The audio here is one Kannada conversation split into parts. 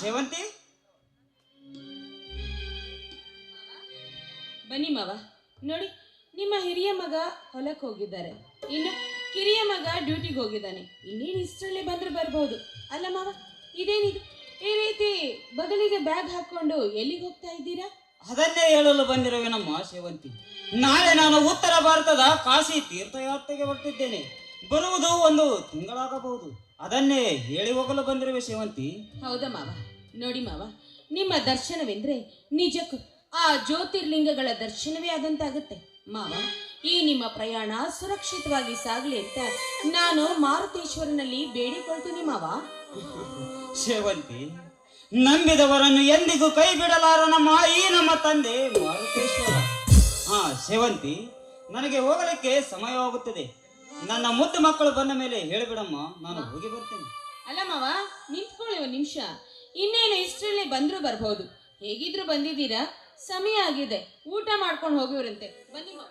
ಸೇವಂತಿ, ಬನ್ನಿ ಮಾವ. ನೋಡಿ, ನಿಮ್ಮ ಹಿರಿಯ ಮಗ ಹೊಲಕ್ಕೆ ಹೋಗಿದ್ದಾರೆ, ಇನ್ನು ಕಿರಿಯ ಮಗ ಡ್ಯೂಟಿಗೆ ಹೋಗಿದ್ದಾನೆ. ಇನ್ನೇನು ಇಷ್ಟರಲ್ಲೇ ಬಂದ್ರೆ ಬರ್ಬೋದು ಅಲ್ಲ ಮಾವ? ಇದೇನಿದು ಈ ರೀತಿ ಬಗಲಿಗೆ ಬ್ಯಾಗ್ ಹಾಕೊಂಡು ಎಲ್ಲಿಗೆ ಹೋಗ್ತಾ ಇದ್ದೀರಾ? ಅದನ್ನೇ ಹೇಳಲು ಬಂದಿರುವೆನಮ್ಮ ಸೇವಂತಿ. ನಾಳೆ ನಾನು ಉತ್ತರ ಭಾರತದ ಕಾಶಿ ತೀರ್ಥಯಾತ್ರೆಗೆ ಹೊರಟಿದ್ದೇನೆ. ಬರುವುದು ಒಂದು ತಿಂಗಳಾಗಬಹುದು. ಅದನ್ನೇ ಹೇಳಿ ಹೋಗಲು ಬಂದಿರುವೆ ಸೇವಂತಿ. ಹೌದಾ ಮಾವ? ನೋಡಿ ಮಾವ, ನಿಮ್ಮ ದರ್ಶನವೆಂದ್ರೆ ನಿಜಕ್ಕೂ ಆ ಜ್ಯೋತಿರ್ಲಿಂಗಗಳ ದರ್ಶನವೇ ಆದಂತಾಗುತ್ತೆ ಮಾವ. ಈ ನಿಮ್ಮ ಪ್ರಯಾಣ ಸುರಕ್ಷಿತವಾಗಿ ಸಾಗಲಿ ಅಂತ ನಾನು ಮಾರುತೇಶ್ವರನಲ್ಲಿ ಬೇಡಿಕೊಳ್ತೀನಿ ಮಾವ. ಸೇವಂತಿ, ನಂಬಿದವರನ್ನು ಎಂದಿಗೂ ಕೈ ಬಿಡಲಾರ ನಮ್ಮ ತಂದೆ ಮಾರುತೇಶ್ವರ. ಸೇವಂತಿ, ನನಗೆ ಹೋಗಲಿಕ್ಕೆ ಸಮಯವಾಗುತ್ತದೆ. ನನ್ನ ಮುದ್ದು ಮಕ್ಕಳು ಬಂದ ಮೇಲೆ ಹೇಳಿಬಿಡಮ್ಮ, ನಾನು ಹೋಗಿ ಬರ್ತೇನೆ. ಅಲ್ಲ ಮಾವ, ನಿಂತ್ಕೊಳ್ಳಿ ಒಂದು ನಿಮಿಷ. ಇನ್ನೇನು ಇಷ್ಟರಲ್ಲೇ ಬಂದ್ರು ಬರ್ಬೋದು. ಹೇಗಿದ್ರು ಬಂದಿದ್ದೀರಾ, ಸಮಯ ಆಗಿದೆ, ಊಟ ಮಾಡ್ಕೊಂಡು ಹೋಗಿವ್ರಂತೆ. ಬನ್ನಿ ಮಾವ.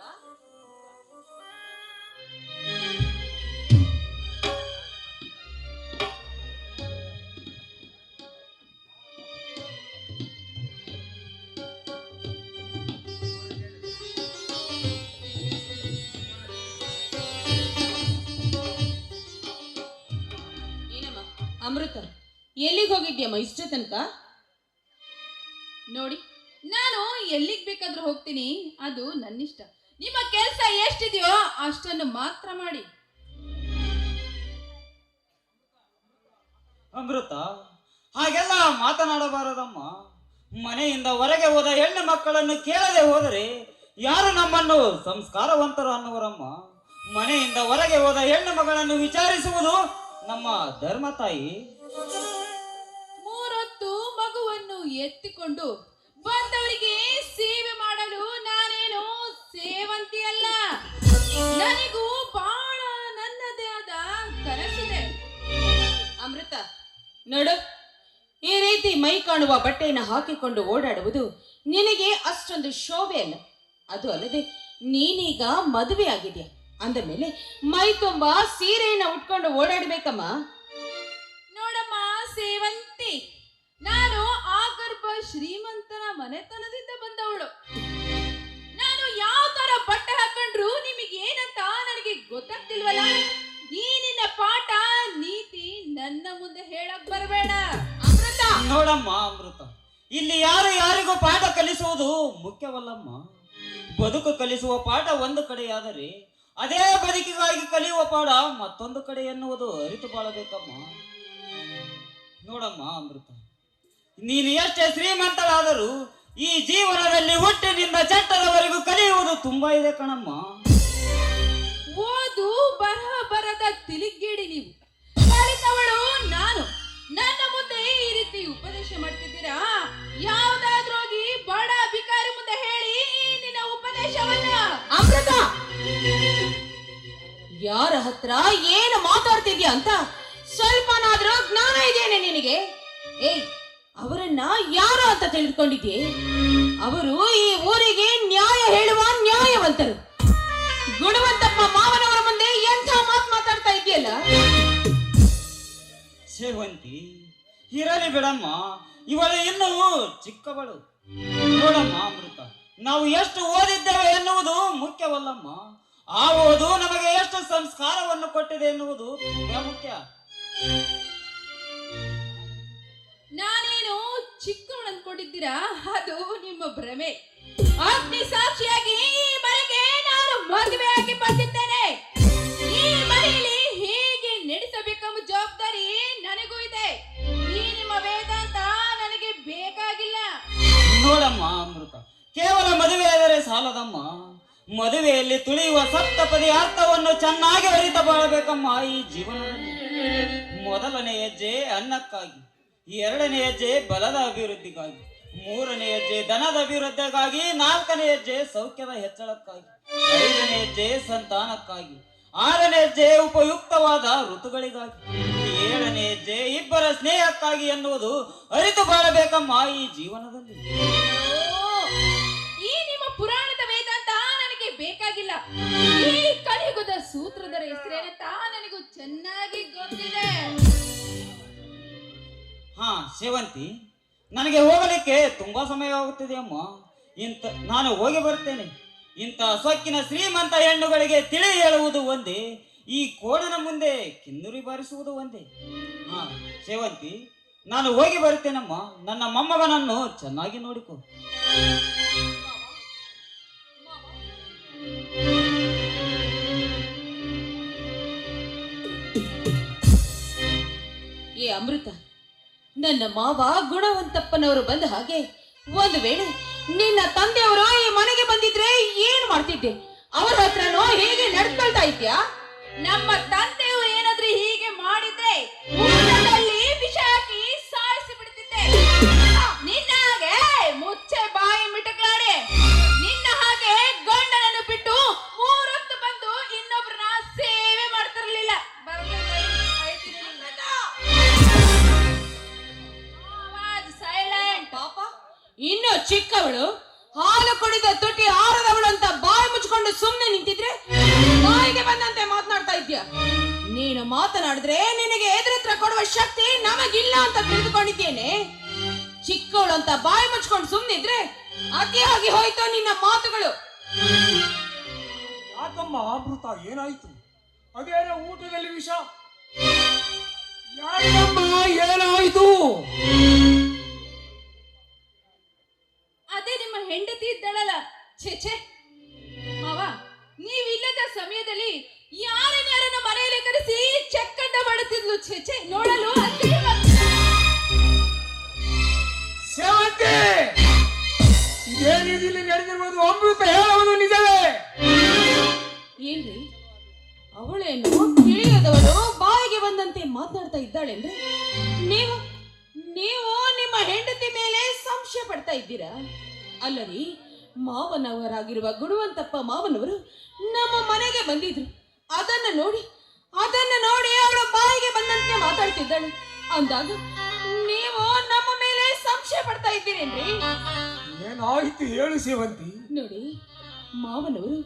ಅಮೃತ, ಎಲ್ಲಿಗೆ ಹೋಗಿದ್ಯಮ್ಮ ಇಷ್ಟ ತನಕ? ನೋಡಿ, ನಾನು ಎಲ್ಲಿಗೆ ಬೇಕಾದ್ರೂ ಹೋಗ್ತೀನಿ, ಅದು ನನ್ನಿಷ್ಟ. ನಿಮ್ಮ ಕೆಲಸ ಎಷ್ಟಿದೆಯೋ ಅಷ್ಟನ್ನು ಮಾತ್ರ ಮಾಡಿ. ಅಮೃತ, ಹಾಗೆಲ್ಲ ಮಾತನಾಡಬಾರದಮ್ಮ. ಮನೆಯಿಂದ ಹೊರಗೆ ಹೋದ ಹೆಣ್ಣು ಮಕ್ಕಳನ್ನು ಕೇಳದೆ ಹೋದರೆ ಯಾರು ನಮ್ಮನ್ನು ಸಂಸ್ಕಾರವಂತರು ಅನ್ನುವರಮ್ಮ. ಮನೆಯಿಂದ ಹೊರಗೆ ಹೋದ ಹೆಣ್ಣು ಮಗಳನ್ನು ವಿಚಾರಿಸುವುದು ನಮ್ಮ ಧರ್ಮ ತಾಯಿ. ಮೂರೊತ್ತು ಮಗುವನ್ನು ಎತ್ತಿಕೊಂಡು ಬಂದವರಿಗೆ ಸೇವೆ ಮಾಡಲು ನಾನೇನು ಸೇವಂತಿ ಅಲ್ಲ. ನನಗೂ ಬಹಳ ನನ್ನದೇ ಆದ ಕನಸಿದೆ. ಅಮೃತ ನೋಡು, ಈ ರೀತಿ ಮೈ ಕಾಣುವ ಬಟ್ಟೆಯನ್ನು ಹಾಕಿಕೊಂಡು ಓಡಾಡುವುದು ನಿನಗೆ ಅಷ್ಟೊಂದು ಶೋಭೆ ಅಲ್ಲ. ಅದು ಅಲ್ಲದೆ ನೀನೀಗ ಮದುವೆ ಆಗಿದೆಯಾ ಅಂದ ಮೇಲೆ ಮೈ ತುಂಬಾ ಸೀರೆಯನ್ನ ಉಟ್ಕೊಂಡು ಓಡಾಡ್ಬೇಕಮ್ಮ. ನೋಡಮ್ಮ ಸೇವಂತಿ, ನಾನು ಆಗರ್ಭ ಶ್ರೀಮಂತನ ಮನೆತನದಿಂದ ಬಂದವಳು. ನಾನು ಯಾವ ತರ ಬಟ್ಟೆ ಹಾಕೊಂಡ್ರು ನಿಮಗೆ ಏನಂತ ನನಗೆ ಗೊತ್ತಾಗ್ತಿಲ್ವಲ್ಲ. ಈ ನಿನ್ನ ಪಾಠ ನೀತಿ ನನ್ನ ಮುಂದೆ ಹೇಳಕ್ ಬರಬೇಡ. ಅಮೃತ, ನೋಡಮ್ಮ ಅಮೃತ, ಇಲ್ಲಿ ಯಾರು ಯಾರಿಗೂ ಪಾಠ ಕಲಿಸುವುದು ಮುಖ್ಯವಲ್ಲಮ್ಮ. ಬದುಕು ಕಲಿಸುವ ಪಾಠ ಒಂದು ಕಡೆಯಾದರೆ ಅದೇ ಬದುಕಿಗಾಗಿ ಕಲಿಯುವ ಪಾಠ ಮತ್ತೊಂದು ಕಡೆ ಎನ್ನುವುದು ಅರಿತು ಬಾಳಬೇಕಮ್ಮ. ನೋಡಮ್ಮ ಅಮೃತ, ನೀನು ಎಷ್ಟೇ ಶ್ರೀಮಂತರಾದರೂ ಈ ಜೀವನದಲ್ಲಿ ಹುಟ್ಟಿನಿಂದ ಚಟ್ಟದವರೆಗೂ ಕಲಿಯುವುದು ತುಂಬಾ ಇದೆ ಕಣಮ್ಮ. ಓದು ಬರಹ ಬರದ ತಿಲಿಗೇಡಿ ನೀವು. ಕಲಿತವಳು ನಾನು. ನನ್ನ ಮುಂದೆ ಈ ರೀತಿ ಉಪದೇಶ ಮಾಡ್ತಿದ್ದೀರಾ? ಯಾವ್ದಾದ್ರೂ ಹೋಗಿ ಬಡ ಬಿಕಾರಿ ಮುಂದೆ ಹೇಳಿ ನಿನ್ನ ಉಪದೇಶವನ್ನ. ಅಮೃತ, ಯಾರ ಹತ್ರ ಏನು ಮಾತಾಡ್ತಿದ್ಯಾ ಅಂತ ಸ್ವಲ್ಪನಾದ್ರೂ ಜ್ಞಾನ ಇದೆಯೇನೆ ನಿನಗೆ? ಏಯ್, ಅವರನ್ನ ಯಾರು ಅಂತ ತಿಳಿದುಕೊಂಡಿದ್ಯೆ? ಅವರು ಈ ಊರಿಗೆ ನ್ಯಾಯ ಹೇಳುವ ನ್ಯಾಯವಂತರು. ಗುಣವಂತಪ್ಪ ಮಾವನವರ ಮುಂದೆ ಎಂಥ ಮಾತು ಮಾತಾಡ್ತಾ ಇದೆಯಲ್ಲ. ಸೇವಂತಿ, ಇರಲಿ ಬಿಡಮ್ಮ, ಇವಳು ಇನ್ನೂ ಚಿಕ್ಕವಳು. ನೋಡಮ್ಮ ಅಮೃತ, ನಾವು ಎಷ್ಟು ಓದಿದ್ದೇವೆ ಎನ್ನುವುದು ಮುಖ್ಯವಲ್ಲಮ್ಮ. ಆ ಓದು ನಮಗೆ ಎಷ್ಟು ಸಂಸ್ಕಾರವನ್ನು ಕೊಟ್ಟಿದೆ ಎನ್ನುವುದು ತುಂಬಾ ಮುಖ್ಯ. ನಾನೇನು ಚಿಕ್ಕವಳು ಅನ್ಕೊಂಡಿದ್ದೀರಾ? ಅದು ನಿಮ್ಮ ಭ್ರಮೆ. ಅಗ್ನಿ ಸಾಕ್ಷಿಯಾಗಿ ಈ ಮನೆಗೆ ನಾನು ಮದುವೆಯಾಗಿ ಬಂದಿದ್ದೇನೆ. ಈ ಮನೆಯಲ್ಲಿ ಹೇಗೆ ನಡೆಸಬೇಕೆಂಬ ಜವಾಬ್ದಾರಿ ನನಗೂ ಇದೆ. ಈ ನಿಮ್ಮ ವೇದಾಂತ ನನಗೆ ಬೇಕಾಗಿಲ್ಲ. ನೋಡಮ್ಮ ಅಮೃತ, ಕೇವಲ ಮದುವೆಯಾದರೆ ಸಾಲದಮ್ಮ. ಮದುವೆಯಲ್ಲಿ ತುಳಿಯುವ ಸಪ್ತಪದಿ ಅರ್ಥವನ್ನು ಚೆನ್ನಾಗಿ ಅರಿತ ಬಾಳಬೇಕಮ್ಮ. ಈ ಜೀವನದಲ್ಲಿ ಮೊದಲನೇ ಹೆಜ್ಜೆ ಅನ್ನಕ್ಕಾಗಿ, ಎರಡನೇ ಹೆಜ್ಜೆ ಬಲದ ಅಭಿವೃದ್ಧಿಗಾಗಿ, ಮೂರನೇ ಹೆಜ್ಜೆ ಧನದ ಅಭಿವೃದ್ಧಿಗಾಗಿ, ನಾಲ್ಕನೇ ಹೆಜ್ಜೆ ಸೌಖ್ಯದ ಹೆಚ್ಚಳಕ್ಕಾಗಿ, ಐದನೇ ಹೆಜ್ಜೆ ಸಂತಾನಕ್ಕಾಗಿ, ಆರನೇ ಹೆಜ್ಜೆ ಉಪಯುಕ್ತವಾದ ಋತುಗಳಿಗಾಗಿ, ಏಳನೇ ಹೆಜ್ಜೆ ಇಬ್ಬರ ಸ್ನೇಹಕ್ಕಾಗಿ ಎನ್ನುವುದು ಅರಿತು ಬಾಳಬೇಕಮ್ಮ ಈ ಜೀವನದಲ್ಲಿ. ಈ ನಿಮ್ಮ ಪುರಾಣದ ವೇದಾಂತ ನನಗೆ ಬೇಕಾಗಿಲ್ಲ. ಈ ಕಲಿಯುಗದ ಸೂತ್ರಧರ ಹೆಸರೇನಂತ ನನಗೂ ಚೆನ್ನಾಗಿ ಗೊತ್ತಿದೆ. ಹಾ ಸೇವಂತಿ, ನನಗೆ ಹೋಗಲಿಕ್ಕೆ ತುಂಬಾ ಸಮಯವಾಗುತ್ತದೆ ಅಮ್ಮ. ನಾನು ಹೋಗಿ ಬರ್ತೇನೆ. ಇಂಥ ಸೊಕ್ಕಿನ ಶ್ರೀಮಂತ ಹೆಣ್ಣುಗಳಿಗೆ ತಿಳಿ ಹೇಳುವುದು ಒಂದೇ, ಈ ಕೋಣನ ಮುಂದೆ ಕಿನ್ನೂರಿ ಬಾರಿಸುವುದು ಒಂದೇ. ಹಾ ಸೇವಂತಿ, ನಾನು ಹೋಗಿ ಬರ್ತೇನಮ್ಮ. ನನ್ನ ಮೊಮ್ಮಗನನ್ನು ಚೆನ್ನಾಗಿ ನೋಡಿಕೊ. ಏ ಅಮೃತ, ನನ್ನ ಮಾವ ಗುಣವಂತಪ್ಪನವರು ಬಂದ ಹಾಗೆ ಒಂದು ವೇಳೆ ನಿನ್ನ ತಂದೆಯವರು ಈ ಮನೆಗೆ ಬಂದಿದ್ರೆ ಏನ್ ಮಾಡ್ತಿದ್ದೆ? ಅವರ ಹತ್ರನೋ ಹೇಗೆ ನಡ್ಕೊಳ್ತಾ ಇದ್ಯಾ? ನಮ್ಮ ತಂದೆಯವರು ಏನಾದ್ರೂ ಹೀಗೆ ಮಾಡಿದ್ರೆ ಊಟದಲ್ಲಿ ವಿಷ ಹಾಕಿ ಸಾಯಿಸಿ ಬಿಡ್ತಿದ್ದೆ. ನಿನ್ನ ಹಾಗೆ ಮುಚ್ಚೆ ಬಾಯಿ ಮಿಟಕ್ಲಾಡಿ ನಿನ್ನ ಹಾಗೆ ಗಂಡನನ್ನು ಬಿಟ್ಟು ಮೂರೊತ್ತು ಬಂದು ಇನ್ನೊಬ್ಬರನ್ನ ಸೇವೆ ಮಾಡ್ತಿರ್ಲಿಲ್ಲ. ಸೈಲೆಂಟ್. ಪಾಪ, ಇನ್ನು ಚಿಕ್ಕವಳು, ಹಾಲು ಕುಡಿದ ತುಟಿ ಆರದವಳು ಅಂತ ಬಾಯಿ ಮುಚ್ಕೊಂಡು ಸುಮ್ಮನೆ ನಿಂತಿದ್ರೆ ಬಾಯಿಗೆ ಬಂದಂತೆ ಮಾತನಾಡ್ತಾ ಇದ್ಯಾ? ನೀನು ಮಾತನಾಡಿದ್ರೆ ನಿನಗೆ ಎದುರತ್ರ ಕೊಡುವ ಶಕ್ತಿ ನಮಗಿಲ್ಲ ಅಂತ ತಿಳಿದುಕೊಂಡಿದ್ದೇನೆ. ಚಿಕ್ಕವಳು ಅಂತ ಬಾಯಿ ಮುಚ್ಕೊಂಡು ಸುಮ್ಮನಿದ್ರೆ ಅತಿಯಾಗಿ ಹೋಯ್ತು ನಿನ್ನ ಮಾತುಗಳು. ಯಾಕಮ್ಮ ಅಮೃತ, ಏನಾಯ್ತು? ಅದೇನೋ ಊಟದಲ್ಲಿ ವಿಷ. ಯಾಕಮ್ಮ ಏನಾಯ್ತು? ಅದೇ ನಿಮ್ಮ ಹೆಂಡತಿ ಇದ್ದಳಲ್ಲ. ಛೆ ಮಾವ, ನೀವಿಲ್ಲದ ಸಮಯದಲ್ಲಿ ಯಾರನ್ನ ಮನೆಯಲ್ಲಿ ಕರೆಸಿ ಚೆಕ್ಕಂಡ ಮಾಡುತ್ತಿದ್ಲು. ಛೆ ನೋಡಲು ಸೇವಂತಿ, ಇದೇ ರೀತಿಯಲ್ಲಿ ನಡೆದಿರುವುದು ಅಮೃತ ಹೇಳುವುದು ನಿಜವೇ? ಏನ್ರಿ, ಅವಳೇನು ತಿಳಿಯದವಳು ಬಾಯಿಗೆ ಬಂದಂತೆ ಮಾತನಾಡ್ತಾ ಇದ್ದಾಳೆಂದ್ರೆ ನೀವು ನೀವು ನಿಮ್ಮ ಹೆಂಡತಿ ಮೇಲೆ ಸಂಶಯ ಪಡ್ತಾ ಇದ್ದೀರಾ? ಅಲ್ಲರಿ, ಮಾವನವರಾಗಿರುವ ಗುಣವಂತಪ್ಪ ಮಾವನವರು ನಮ್ಮ ಮನೆಗೆ ಬಂದಿದ್ರು. ಅದನ್ನ ನೋಡಿ ಅವಳು ಬಾಯಿಗೆ ಬಂದಂತೆ ಮಾತಾಡ್ತಿದ್ದಾಳೆ ಅಂದಾಗ ನೀವು ನಮ್ಮ ಮೇಲೆ ಸಂಶಯ ಪಡ್ತಾ ಇದ್ದೀರೇನ್ರಿ? ಏನಾಯ್ತು ಹೇಳು ಸೇವಂತಿ. ನೋಡಿ, ಮಾವನವರು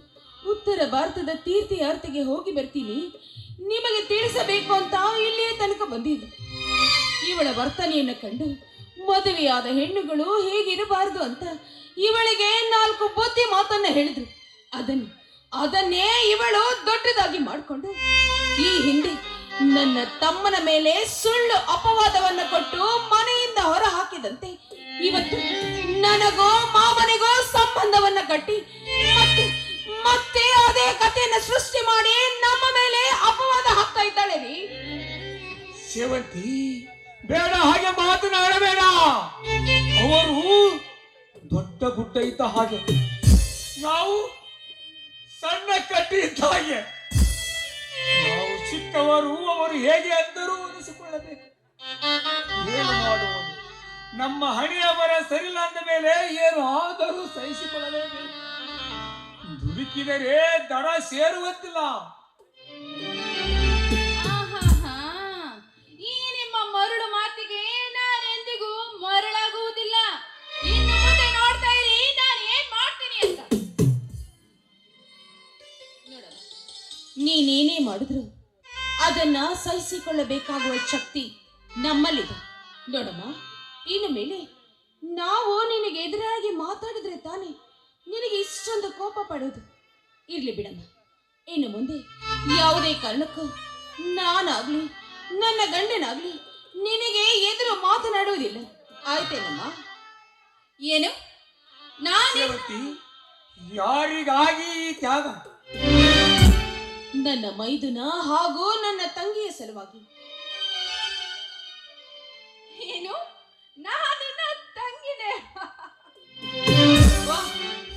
ಉತ್ತರ ಭಾರತದ ತೀರ್ಥಯಾತ್ರೆಗೆ ಹೋಗಿ ಬರ್ತೀನಿ, ನಿಮಗೆ ತಿಳಿಸಬೇಕು ಅಂತ ಇಲ್ಲಿಯೇ ತನಕ ಬಂದಿದ್ರು. ಇವಳ ವರ್ತನೆಯನ್ನ ಕಂಡು ಮದುವೆಯಾದ ಹೆಣ್ಣುಗಳು ಹೇಗಿರಬಾರದು ಅಂತ ಇವಳಿಗೆ 4 ಬುದ್ಧಿ ಮಾತನ್ನ ಹೇಳಿದ್ರು. ಅದನ್ನೇ ಇವಳು ದೊಡ್ಡದಾಗಿ ಮಾಡಿಕೊಂಡು ಈ ಹಿಂದೆ ನನ್ನ ತಮ್ಮನ ಮೇಲೆ ಸುಳ್ಳು ಅಪವಾದವನ್ನ ಕೊಟ್ಟು ಮನೆಯಿಂದ ಹೊರ ಹಾಕಿದಂತೆ ಇವತ್ತು ನನಗೋ ಮಾವನಿಗೋ ಸಂಬಂಧವನ್ನ ಕಟ್ಟಿ ಮತ್ತೆ ಅದೇ ಕಥೆಯನ್ನ ಸೃಷ್ಟಿ ಮಾಡಿ ನಮ್ಮ ಮೇಲೆ ಅಪವಾದ ಹಾಕ್ತಾ ಇದ್ದಾಳೆ ರೀ. ಸೇವಂತಿ, ಬೇಡ, ಹಾಗೆ ಮಾತನಾಡಬೇಡ. ಅವರು ದೊಡ್ಡ ಗುಡ್ಡ ಇದ್ದ ಹಾಗೆ, ನಾವು ಸಣ್ಣ ಕಟ್ಟಿ ಇದ್ದ ಹಾಗೆ. ನಾವು ಚಿಕ್ಕವರು, ಅವರು ಹೇಗೆ ಅಂದರೂ ಉಳಿಸಿಕೊಳ್ಳಬೇಕು. ಏನು ಮಾಡುವುದು? ನಮ್ಮ ಹಣೆಯ ಬರ ಸರಿಲ್ಲ ಅಂದ ಮೇಲೆ ಏನು ಆದರೂ ಸಹಿಸಿಕೊಳ್ಳಬೇಕು. ದುಡುಕಿದರೆ ದಡ ಸೇರುವಂತಿಲ್ಲ. ಈ ನಿಮ್ಮ ಮರಳು ಮಾತಿಗೆ ನಾನೆಂದಿಗೂ ಮರಳಾಗುವುದಿಲ್ಲ. ಇನ್ನು ಮುಂದೆ ನೋಡ್ತಾ ಇರಿ ನಾನು ಏನ್ ಮಾಡ್ತೀನಿ ಅಂತ. ನೀನೇನೇ ಮಾಡಿದ್ರು ಅದನ್ನ ಸಹಿಸಿಕೊಳ್ಳಬೇಕಾಗುವ ಶಕ್ತಿ ನಮ್ಮಲ್ಲಿದೆ ನೋಡಮ್ಮ. ಇನ್ನು ಮೇಲೆ ನಾವು ನಿನಗೆ ಎದುರಾಗಿ ಮಾತಾಡಿದ್ರೆ ತಾನೆ ನಿನಗೆ ಇಷ್ಟೊಂದು ಕೋಪ ಪಡೋದು. ಇರ್ಲಿ ಬಿಡಮ್ಮ, ಇನ್ನು ಮುಂದೆ ಯಾವುದೇ ಕಾರಣಕ್ಕೂ ನಾನಾಗ್ಲಿ ನನ್ನ ಗಂಡನಾಗ್ಲಿ ನಿನಗೆ ಎದುರು ಮಾತನಾಡುವುದಿಲ್ಲ, ಆಯ್ತೇನಮ್ಮ? ಏನು? ನಾನು ಯಾರಿಗಾಗಿ ಈ ತ್ಯಾಗ? ನನ್ನ ಮೈದುನ ಹಾಗೂ ನನ್ನ ತಂಗಿಯ ಸಲುವಾಗಿ. ಏನು? ನಾನು ನಿನ್ನ ತಂಗಿನೇ?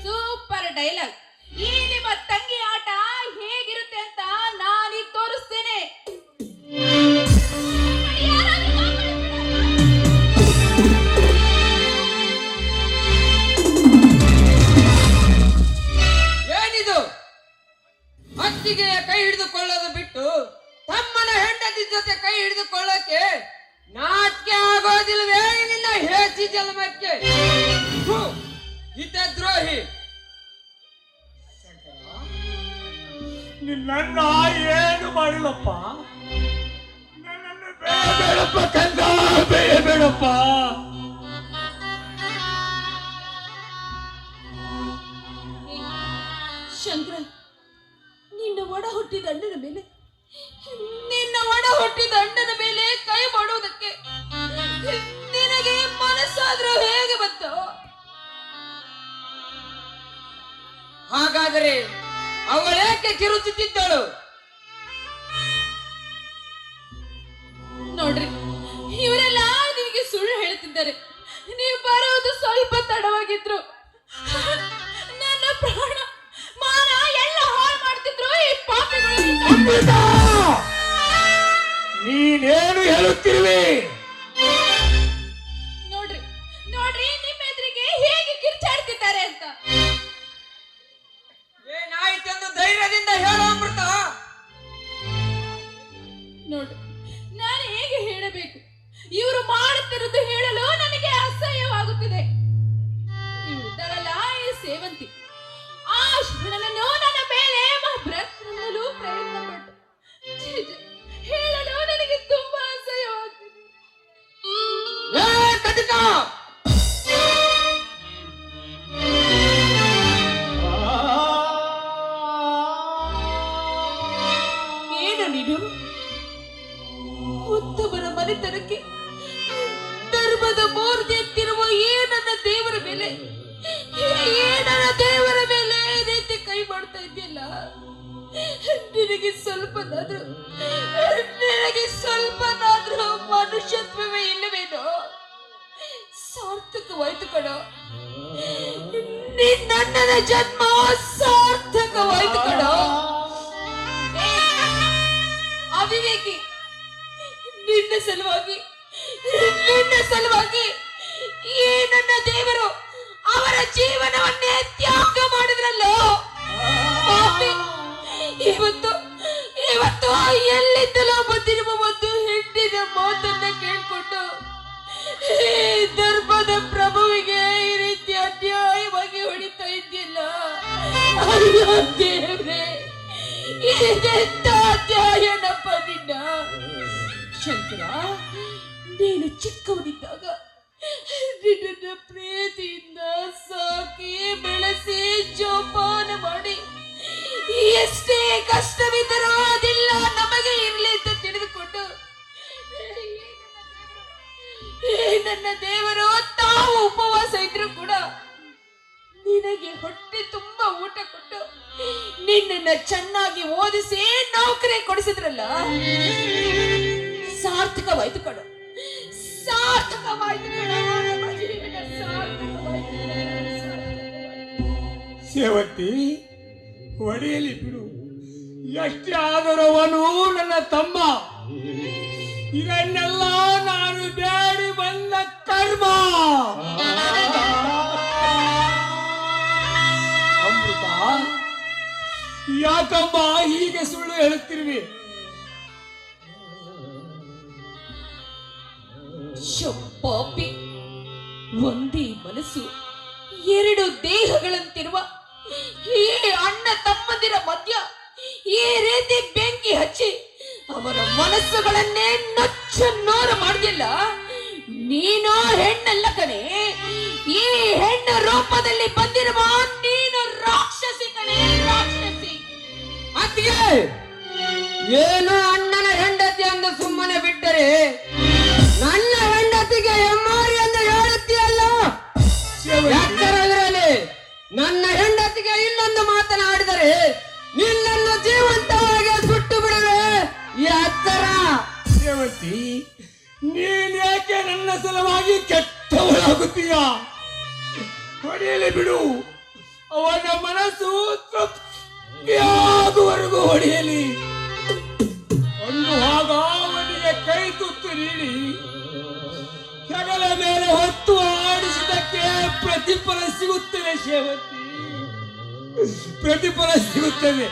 Super dialogue. ಈ ನಿಮ್ಮ ತಂಗಿ ಆಟ ಹೇಗಿರುತ್ತೆ ಅಂತ ನಾನೀಗ ತೋರಿಸ್ತೇನೆ. ಏನಿದು? ಅತ್ತಿಗೆಯ ಕೈ ಹಿಡಿದುಕೊಳ್ಳೋದು ಬಿಟ್ಟು ತಮ್ಮನ ಹೆಂಡತಿ ಜೊತೆ ಕೈ ಹಿಡಿದುಕೊಳ್ಳಕ್ಕೆ ನಾಟ್ಯ ಆಗೋದಿಲ್ವೇ ನಿನ್ನ ಹೇಸಿ ಜನ್ಮಕ್ಕೆ? ಹಿತದ್ರೋಹಿ! ನಿನ್ನ ಏನು ಮಾಡಿಲ್ಲಪ್ಪ. ನನ್ನನ್ನು ಬೇಡ ಬೇಡಪ್ಪ ಕಂದ, ಬೇಡಪ್ಪ. ಶಂಕರ, ನಿನ್ನ ಒಡ ಹುಟ್ಟಿದ ಅಣ್ಣನ ಮೇಲೆ ಕೈ ಮಾಡುವುದಕ್ಕೆ ನಿನಗೆ ಮನಸ್ಸಾದ್ರೂ ಹೇಗೆ ಬಂತು? ಹಾಗಾದರೆ ಅವಳೇಕೆ ಕಿರುಚುತ್ತಿದ್ದಳು? ನೋಡ್ರಿ, ಇವರೆಲ್ಲ ನಿನಗೆ ಸುಳ್ಳು ಹೇಳ್ತಿದ್ದಾರೆ. ನೀವು ಬರೋದು ಸ್ವಲ್ಪ ತಡವಾಗಿದ್ರು ನನ್ನ ಪ್ರಾಣ ಮಾನ ಎಲ್ಲ ಹಾಳು ಮಾಡ್ತಿದ್ರು ಈ ಪಾಪಿಗಳು. ಅಮೃತ, ನೀನೇನು ಹೇಳುತ್ತಿರುವೆ? ನೋಡ್ರಿ ನೋಡ್ರಿ, ನಿಮ್ಮ ಎದುರಿಗೆ ಹೇಗೆ ಕಿರ್ಚಾಡ್ತಿದ್ದಾರೆ ಅಂತ. ಏನಾಯ್ತೆಂದು ಧೈರ್ಯದಿಂದ ಹೇಳು ಅಮೃತ. ನೋಡ್ರಿ, ನಾನು ಹೇಗೆ ಹೇಳಬೇಕು? ಇವರು ಮಾಡುತ್ತಿರುವುದು ಹೇಳಲು ನನಗೆ ಅಸಹ್ಯವಾಗುತ್ತಿದೆ. ಇವರಿದ್ದಾರಲ್ಲ, ಈ ಸೇವಂತಿ, ಆ ಶಿವನನ್ನು ನನ್ನ ಮೇಲೆ ಬ್ರತನಲು ಪ್ರಯತ್ನ ಪಟ್ಟು ಛೀ, ಛೀ, ಹೇಳಲು ನನಗೆ ತುಂಬಾ ಅಸಹ್ಯವಾಗುತ್ತಿದೆ. ಕಟಿಕ, ಏನು ನೀನು ಉತ್ತಮರ ಮನೆತನಕ್ಕೆ ಧರ್ಮದ ಮೂರ್ತಿ ಎತ್ತಿರುವ ಈ ನನ್ನ ದೇವರ ಮೇಲೆ ಈ ರೀತಿ ಕೈ ಮಾಡ್ತಾ ಇದೆಯಲ್ಲ? ನಿನಗೆ ಸ್ವಲ್ಪನಾದ್ರೂ ಮನುಷ್ಯತ್ವವೇ ಇಲ್ಲವೇನೋ? ಸಾರ್ಥಕವಾಯ್ತು ಕಣೋ, ನಿನ್ನಣ್ಣನ ಜನ್ಮ ಸಾರ್ಥಕವಾಯ್ತು ಕಣೋ. ಅವಿವೇಕಿ, ನಿನ್ನ ಸಲುವಾಗಿ ಈ ನನ್ನ ದೇವರು ಅವರ ಜೀವನವನ್ನೇ ತ್ಯಾಗ ಮಾಡಿದ್ರಲ್ಲೋ ಪಾಪಿ. ಇವತ್ತು ಎಲ್ಲಿದ್ದಲೋ ಬಂದಿರುವ ಒಂದು ಹೆಣ್ಣಿನ ಮಾತನ್ನ ಕೇಳ್ಕೊಂಡು ಈ ಧರ್ಮದ ಪ್ರಭುವಿಗೆ ಈ ರೀತಿ ಅನ್ಯಾಯವಾಗಿ ಹೊಡಿತಾ ಇದೆಯಲ್ಲ. ಅಯ್ಯೋ ದೇವ್ರೆ, ಇದೆಂತ ಅನ್ಯಾಯನಪ್ಪ ನಿನ್ನ. ಶಂಕರ, ನೀನು ಚಿಕ್ಕವನಿದ್ದಾಗ ನಿನ್ನ ಪ್ರೀತಿಯಿಂದ ಸಾಕಿ ಬೆಳೆಸಿ ಜೋಪಾನ ಮಾಡಿ ಎಷ್ಟೇ ಕಷ್ಟವಿದ್ದರೂ ಅದಿಲ್ಲ ನಮಗೆ ಇರಲಿ ಅಂತ ತಿಳಿದುಕೊಂಡು ನನ್ನ ದೇವರು ತಾವು ಉಪವಾಸ ಇದ್ರು ಕೂಡ ನಿನಗೆ ಹೊಟ್ಟೆ ತುಂಬಾ ಊಟ ಕೊಟ್ಟು ನಿನ್ನನ್ನ ಚೆನ್ನಾಗಿ ಓದಿಸಿ ನೌಕರಿ ಕೊಡಿಸಿದ್ರಲ್ಲ. ಸಾರ್ಥಕವಾಯ್ತು ಕಣ, ಸಾರ್ಥಕವಾಯ್ತು ಕಣ, ನಮ್ಮ ಜೀವನ ಸಾರ್ಥಕವಾಯ್ತು. ಸೇವತಿ, ಹೊಡೆಯಲಿ ಬಿಡು. ಎಷ್ಟೇ ಆದರೂ ಅವನು ನನ್ನ ತಮ್ಮ. ಇದನ್ನೆಲ್ಲ ನಾನು ಬೇಡಿ ಬಂದ ಕರ್ಮ. ಅಮೃತ, ಯಾಕಮ್ಮ ಹೀಗೆ ಸುಳ್ಳು ಹೇಳುತ್ತಿರುವೆ? ಪಾಪಿ, ಒಂದೇ ಮನಸ್ಸು ಎರಡು ದೇಹಗಳಂತಿರುವ ಈ ಅಣ್ಣ ತಮ್ಮಂದಿರ ಮಧ್ಯ ಈ ರೀತಿ ಬೆಂಕಿ ಹಚ್ಚಿ ಅವರ ಮನಸ್ಸುಗಳನ್ನೇ ನೂರು ಮಾಡಿಲ್ಲ. ನೀನು ಹೆಣ್ಣಲ್ಲ ಕಣೆ, ಈ ಹೆಣ್ಣ ರೂಪದಲ್ಲಿ ಬಂದಿರುವ ನೀನು ರಾಕ್ಷಸಿ ಕಣೆ, ರಾಕ್ಷಸಿ. ಅತ್ತಿಗೆ, ಏನು ಅಣ್ಣನ ಹೆಂಡತಿ ಎಂದು ಸುಮ್ಮನೆ ಬಿಟ್ಟರೆ ನನ್ನ ಹೆಂಡತಿಗೆ ಹೆಮ್ಮಾರಿ ಎಂದು ಹೇಳುತ್ತೀಯಲ್ಲ? ಎಚ್ಚರವಿರಲಿ, ನನ್ನ ಹೆಂಡತಿಗೆ ಇನ್ನೊಂದು ಮಾತನಾಡಿದರೆ ನಿನ್ನನ್ನು ಜೀವಂತವಾಗಿ ಸುಟ್ಟು ಬಿಡುವೆ. ಎಚ್ಚರ. ಸೇವತಿ, ನೀನ್ಯಾಕೆ ನನ್ನ ಸಲುವಾಗಿ ಕೆಟ್ಟವಳಾಗುತ್ತೀಯ? ಹೊಡೆಯಲಿ ಬಿಡು. ಅವನ ಮನಸ್ಸು ತೃಪ್ತಿಯಾಗುವವರೆಗೂ ಹೊಡೆಯಲಿ. ಒಂದು ಆಗ ಅವನಿಗೆ ಕೈ ತುತ್ತು ನೀಡಿ ಹೆಗಲ ಮೇಲೆ ಹೊತ್ತು ಆಡಿಸಿದಕ್ಕೆ ಪ್ರತಿಫಲ ಸಿಗುತ್ತದೆ. ಸೇವತಿ, ಪ್ರತಿಫಲ ಸಿಗುತ್ತದೆ.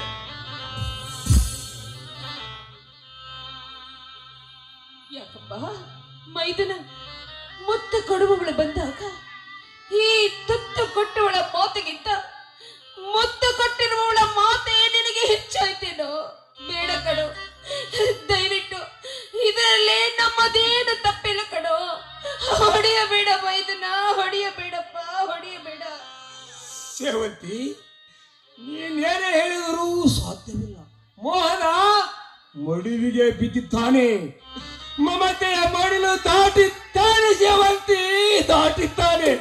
ಯಾಕಪ್ಪ ಮೈದನ ಮುತ್ತು ಕೊಡುವವಳು ಬಂದಾಗ ಈ ತುತ್ತು ಕೊಟ್ಟವಳ ಮಾತಿಗಿಂತ ಮುತ್ತು ಕೊಟ್ಟಿರುವವಳ ಮಾತೇ ನಿನಗೆ ಹೆಚ್ಚಾಯ್ತೇನೋ? ಬೇಡ ಕಣೋ, ದಯವಿಟ್ಟು ಇದರಲ್ಲಿ ನಮ್ಮದೇನು ಅಡವಿಗೆ ಬಿದ್ದಿದ್ದಾನೆ. ಮಮತೆಯ ಮಡಿಲು ದಾಟಿದ್ದಾನೆ ಸೇವಂತಿ, ದಾಟಿದ್ದಾನೆ.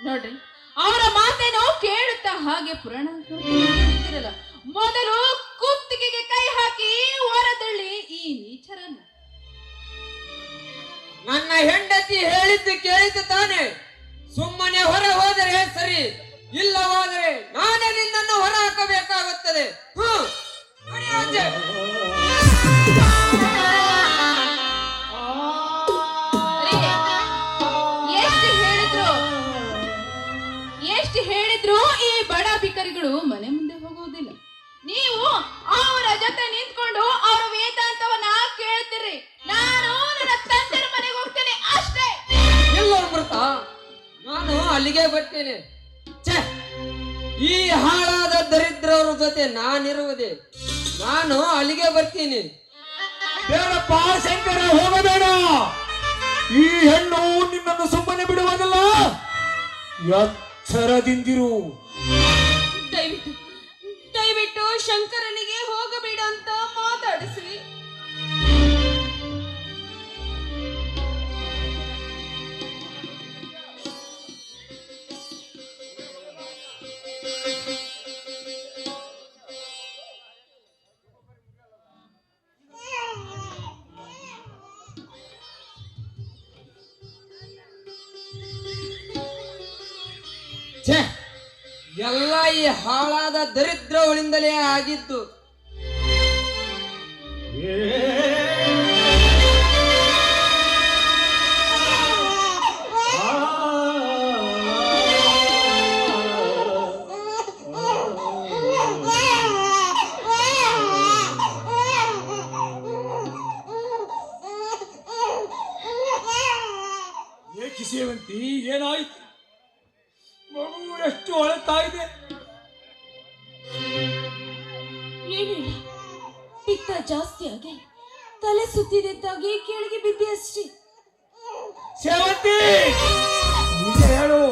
ನೋಡ್ರಿ, ಅವರ ಮಾತೇನೋ ಕೇಳುತ್ತಾ ಹಾಗೆ ಪುರಾಣ ಹೇಳ್ತಿರಲ್ಲ. ಮೊದಲು ಕುತ್ತಿಗೆಗೆ ಕೈ ಹಾಕಿ ಹೊರದಳ್ಳಿ ಈ ನೀಚರನ್ನ. ನನ್ನ ಹೆಂಡತಿ ಹೇಳಿದ್ದು ಕೇಳಿದ್ದು ತಾನೆ. ಸುಮ್ಮನೆ ಹೊರ ಹೋದರೆ ಸರಿ, ಇಲ್ಲವಾದರೆ ನಾನೇ ನಿನ್ನನ್ನು ಹೊರ ಹಾಕಬೇಕಾಗುತ್ತದೆ. ನಡಿ ಆಚೆ. ಎಷ್ಟು ಹೇಳಿದ್ರು ಈ ಬಡ ಭಿಕಾರಿಗಳು ಮನೆ ಮುಂದೆ ಹೋಗುವುದಿಲ್ಲ. ನೀವು ಅವರ ಜೊತೆ ನಿಂತ್ಕೊಂಡು ಅವರ ವೇದಾಂತವನ್ನ ಕೇಳ್ತೀರಿ. ನಾನು ನನ್ನ ತಂದೆಯ ಮನೆಗೆ ಹೋಗ್ತೇನೆ ಅಷ್ಟೇ. ಇಲ್ಲ ಅಮೃತ, ನಾನು ಅಲ್ಲಿಗೆ ಬರ್ತೇನೆ. ಛೆ, ಈ ಹಾಳಾದ ದರಿದ್ರವ್ರ ಜೊತೆ ನಾನಿರುವುದೇ. ನಾನು ಅಲ್ಲಿಗೆ ಬರ್ತೀನಿ. ಬೇಡಪ್ಪ ಶಂಕರ, ಹೋಗಬೇಡ. ಈ ಹೆಣ್ಣು ನಿನ್ನನ್ನು ಸುಮ್ಮನೆ ಬಿಡುವುದಿಲ್ಲ. ಎಚ್ಚರದಿಂದಿರು. ದಯವಿಟ್ಟು ದಯವಿಟ್ಟು ಶಂಕರನಿಗೆ ಹೋಗಬೇಡ ಅಂತ ಮಾತಾಡಿಸಿ. ಛೆ, ಎಲ್ಲ ಈ ಹಾಳಾದ ದರಿದ್ರಗಳಿಂದಲೇ ಆಗಿದ್ದು. ಏಕೆ ಸೇವಂತಿ, ಏನಾಯ್ತು? ಮಗು ಎಷ್ಟು ಅಳುತ್ತಾ ಇದೆ. ಏನಿಲ್ಲ, ಪಿತ್ತ ಜಾಸ್ತಿ ಆಗಿ ತಲೆ ಸುತ್ತಿದ್ದಾಗಿ ಕೆಳಗೆ ಬಿದ್ದೆ ಅಷ್ಟೇ. ಸೇವಂತಿ, ನಿಜ ಹೇಳು,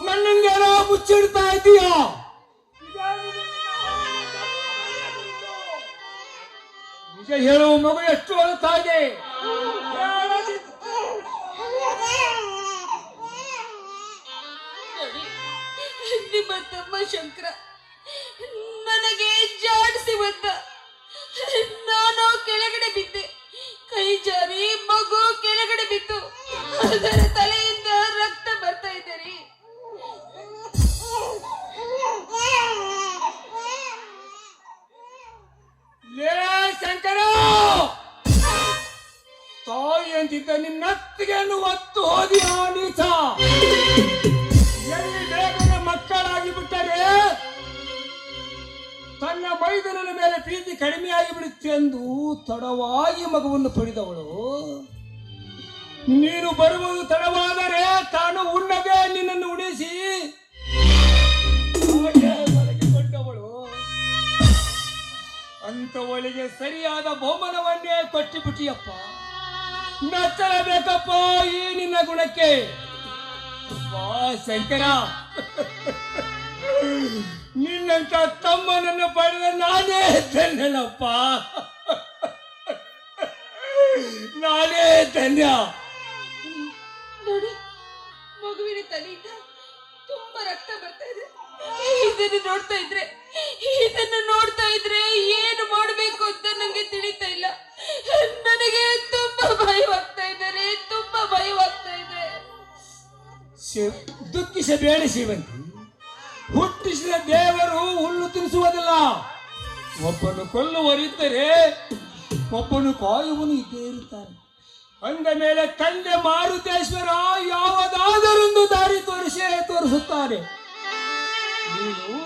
ನನ್ನಂಗೆಲ್ಲ ಮುಚ್ಚಿಡ್ತಾ ಇದೀಯಾ? ನಿಜ ಹೇಳು, ಮಗು ಎಷ್ಟು ಅಳುತ್ತಾ ಇದೆ? ನಿಮ್ಮ ತಮ್ಮ ಶಂಕರ ನನಗೆ ಜಾಡಿಸಿ ಬಂದ. ನಾನು ಕೆಳಗಡೆ ಬಿದ್ದೆ. ಕೈ ಜಾರಿ ಮಗು ಕೆಳಗಡೆ ಬಿತ್ತು. ಅದರ ತಲೆಯಿಂದ ರಕ್ತ ಬರ್ತಾ ಇದೆ ರೀ. ಲೇ ಶಂಕರ, ತಾಯಿ ಅಂತಿದ್ದ ನಿನ್ನತ್ತಿಗೆ ಒತ್ತು ಹೋದಿಯ ನೀಚ. ಎಲ್ಲಿ ಬೇಗನೆ ಮಕ್ಕಳಾಗಿ ಬಿಟ್ಟರೆ ತನ್ನ ಮೈದನನ ಮೇಲೆ ಪ್ರೀತಿ ಕಡಿಮೆಯಾಗಿ ಬಿಡುತ್ತೆ ಎಂದು ತಡವಾಗಿ ಮಗುವನ್ನು ಪಡೆದವಳು. ನೀನು ಬರುವುದು ತಡವಾದರೆ ತಾನು ಉಣ್ಣದೆ ನಿನ್ನನ್ನು ಉಣಿಸಿ ಮಲಗಿಕೊಂಡವಳು. ಅಂತವಳಿಗೆ ಸರಿಯಾದ ಬಹುಮಾನವನ್ನೇ ಕೊಟ್ಟು ಬಿಟ್ಟಿಯಪ್ಪ. ಮೆಚ್ಚಲೇಬೇಕಪ್ಪ ಈ ನಿನ್ನ ಗುಣಕ್ಕೆ. ಶಂಕರ, ನಿನ್ನಂತ ತಮ್ಮನನ್ನು ಪಡೆದ ನಾನೇ ಧನ್ಯನಪ್ಪ, ನಾನೇ ಧನ್ಯ. ನೋಡಿ, ಮಗುವಿನ ತಲೆಯಿಂದ ತುಂಬಾ ರಕ್ತ ಬರ್ತಾ ಇದೆ. ಇದನ್ನು ನೋಡ್ತಾ ಇದ್ರೆ ಏನು ಮಾಡಬೇಕು ಅಂತ ನಂಗೆ ತಿಳಿತಾ ಇಲ್ಲ. ನನಗೆ ತುಂಬಾ ಭಯವಾಗ್ತಾ ಇದ್ದಾರೆ, ತುಂಬಾ ಭಯವಾಗ್ತಾ ಇದೆ. ದುಃಖಿಸಬೇಡ ಸೇವಂತಿ. ಹುಟ್ಟಿಸಿದ ದೇವರು ಹುಲ್ಲು ತಿನ್ನಿಸುವುದಿಲ್ಲ. ಒಬ್ಬನು ಕೊಲ್ಲುವರಿದ್ದರೆ ಒಬ್ಬನು ಕಾಯುವನು ಇದ್ದೇ ಇರುತ್ತಾನೆ. ಅಂದ ಮೇಲೆ ತಂದೆ ಮಾರುತೇಶ್ವರ ಯಾವುದಾದರೊಂದು ದಾರಿ ತೋರಿಸುತ್ತಾರೆ. ನೀನು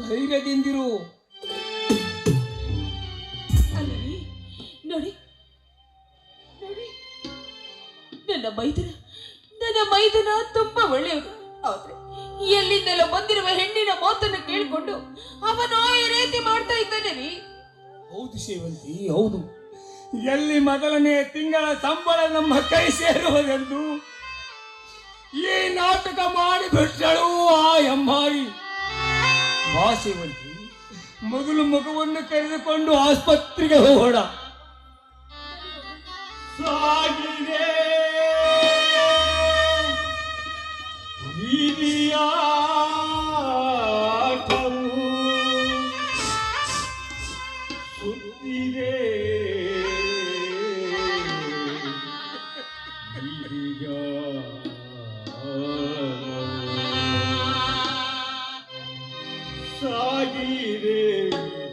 ಧೈರ್ಯದಿಂದಿರು. ಅಲ್ಲರಿ, ನೋಡಿ ನೋಡಿ, ನನ್ನ ಮೈದನ ತುಂಬಾ ಒಳ್ಳೆಯವರು. ಆದ್ರೆ ಎಲ್ಲಿಂದಲೋ ಬಂದಿರುವ ಹೆಣ್ಣಿನ ಮಾತನ್ನು ಕೇಳಿಕೊಂಡು ಅವನು ಈ ರೀತಿ ಮಾಡ್ತಾ ಇದ್ದಾನೆ ರೀ. ಹೌದು ಸೇವಂತಿ, ಹೌದು. ಎಲ್ಲಿ ಮೊದಲನೇ ತಿಂಗಳ ಸಂಬಳ ನಮ್ಮ ಕೈ ಸೇರುವುದೆಂದು ಈ ನಾಟಕ ಮಾಡಿಬಿಟ್ಟಳು ಆ ಎಮ್ಮಾರಿ. ಬಾ ಸೇವಂತಿ, ಮೊದಲು ಮಗುವನ್ನು ಕರೆದುಕೊಂಡು ಆಸ್ಪತ್ರೆಗೆ ಹೋಗೋಣ. ಸಾಗಿದೆ ವಿಧಿಯಾಟವು, ಸುತ್ತಿದೆ ಸಾಗಿದೆ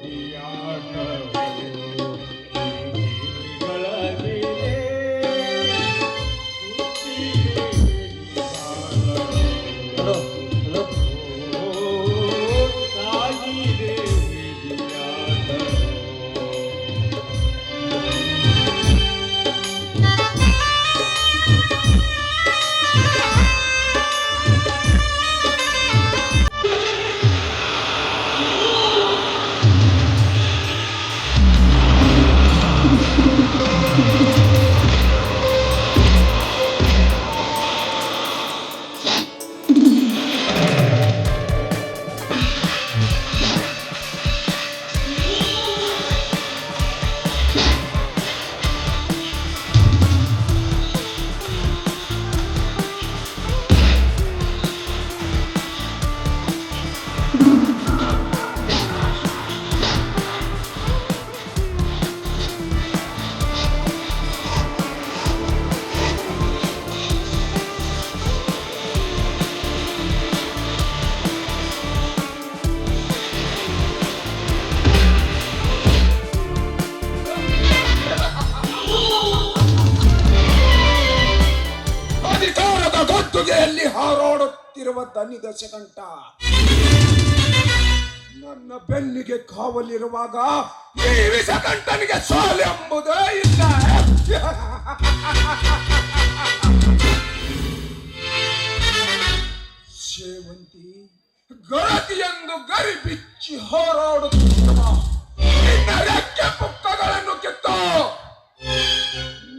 ವಿಧಿಯಾಟವು, ವಿಧಿಗಳ ಮೇಲೆ ಸಾಗಿದೆ ವಿಧಿಯಾಟವು. ಅಧಿಕಾರದ ಗದ್ದುಗೆಯಲ್ಲಿ ಹಾರಾಡುತ್ತಿರುವ ದನಿದಶಕಂಠ ನನ್ನ ಬೆನ್ನಿಗೆ ಕಾವಲಿರುವಾಗ ಈ ವಿಷಕಂಠನಿಗೆ ಸೋಲೆಂಬುದೇ ಇಲ್ಲ. ಸೇವಂತಿ ಗರತಿಯೆಂದು ಗರಿ ಬಿಚ್ಚಿ ಹೋರಾಡುತ್ತಿರುವ ನಿನ್ನ ರೆಕ್ಕೆ ಪುಕ್ಕಗಳನ್ನು ಕಿತ್ತು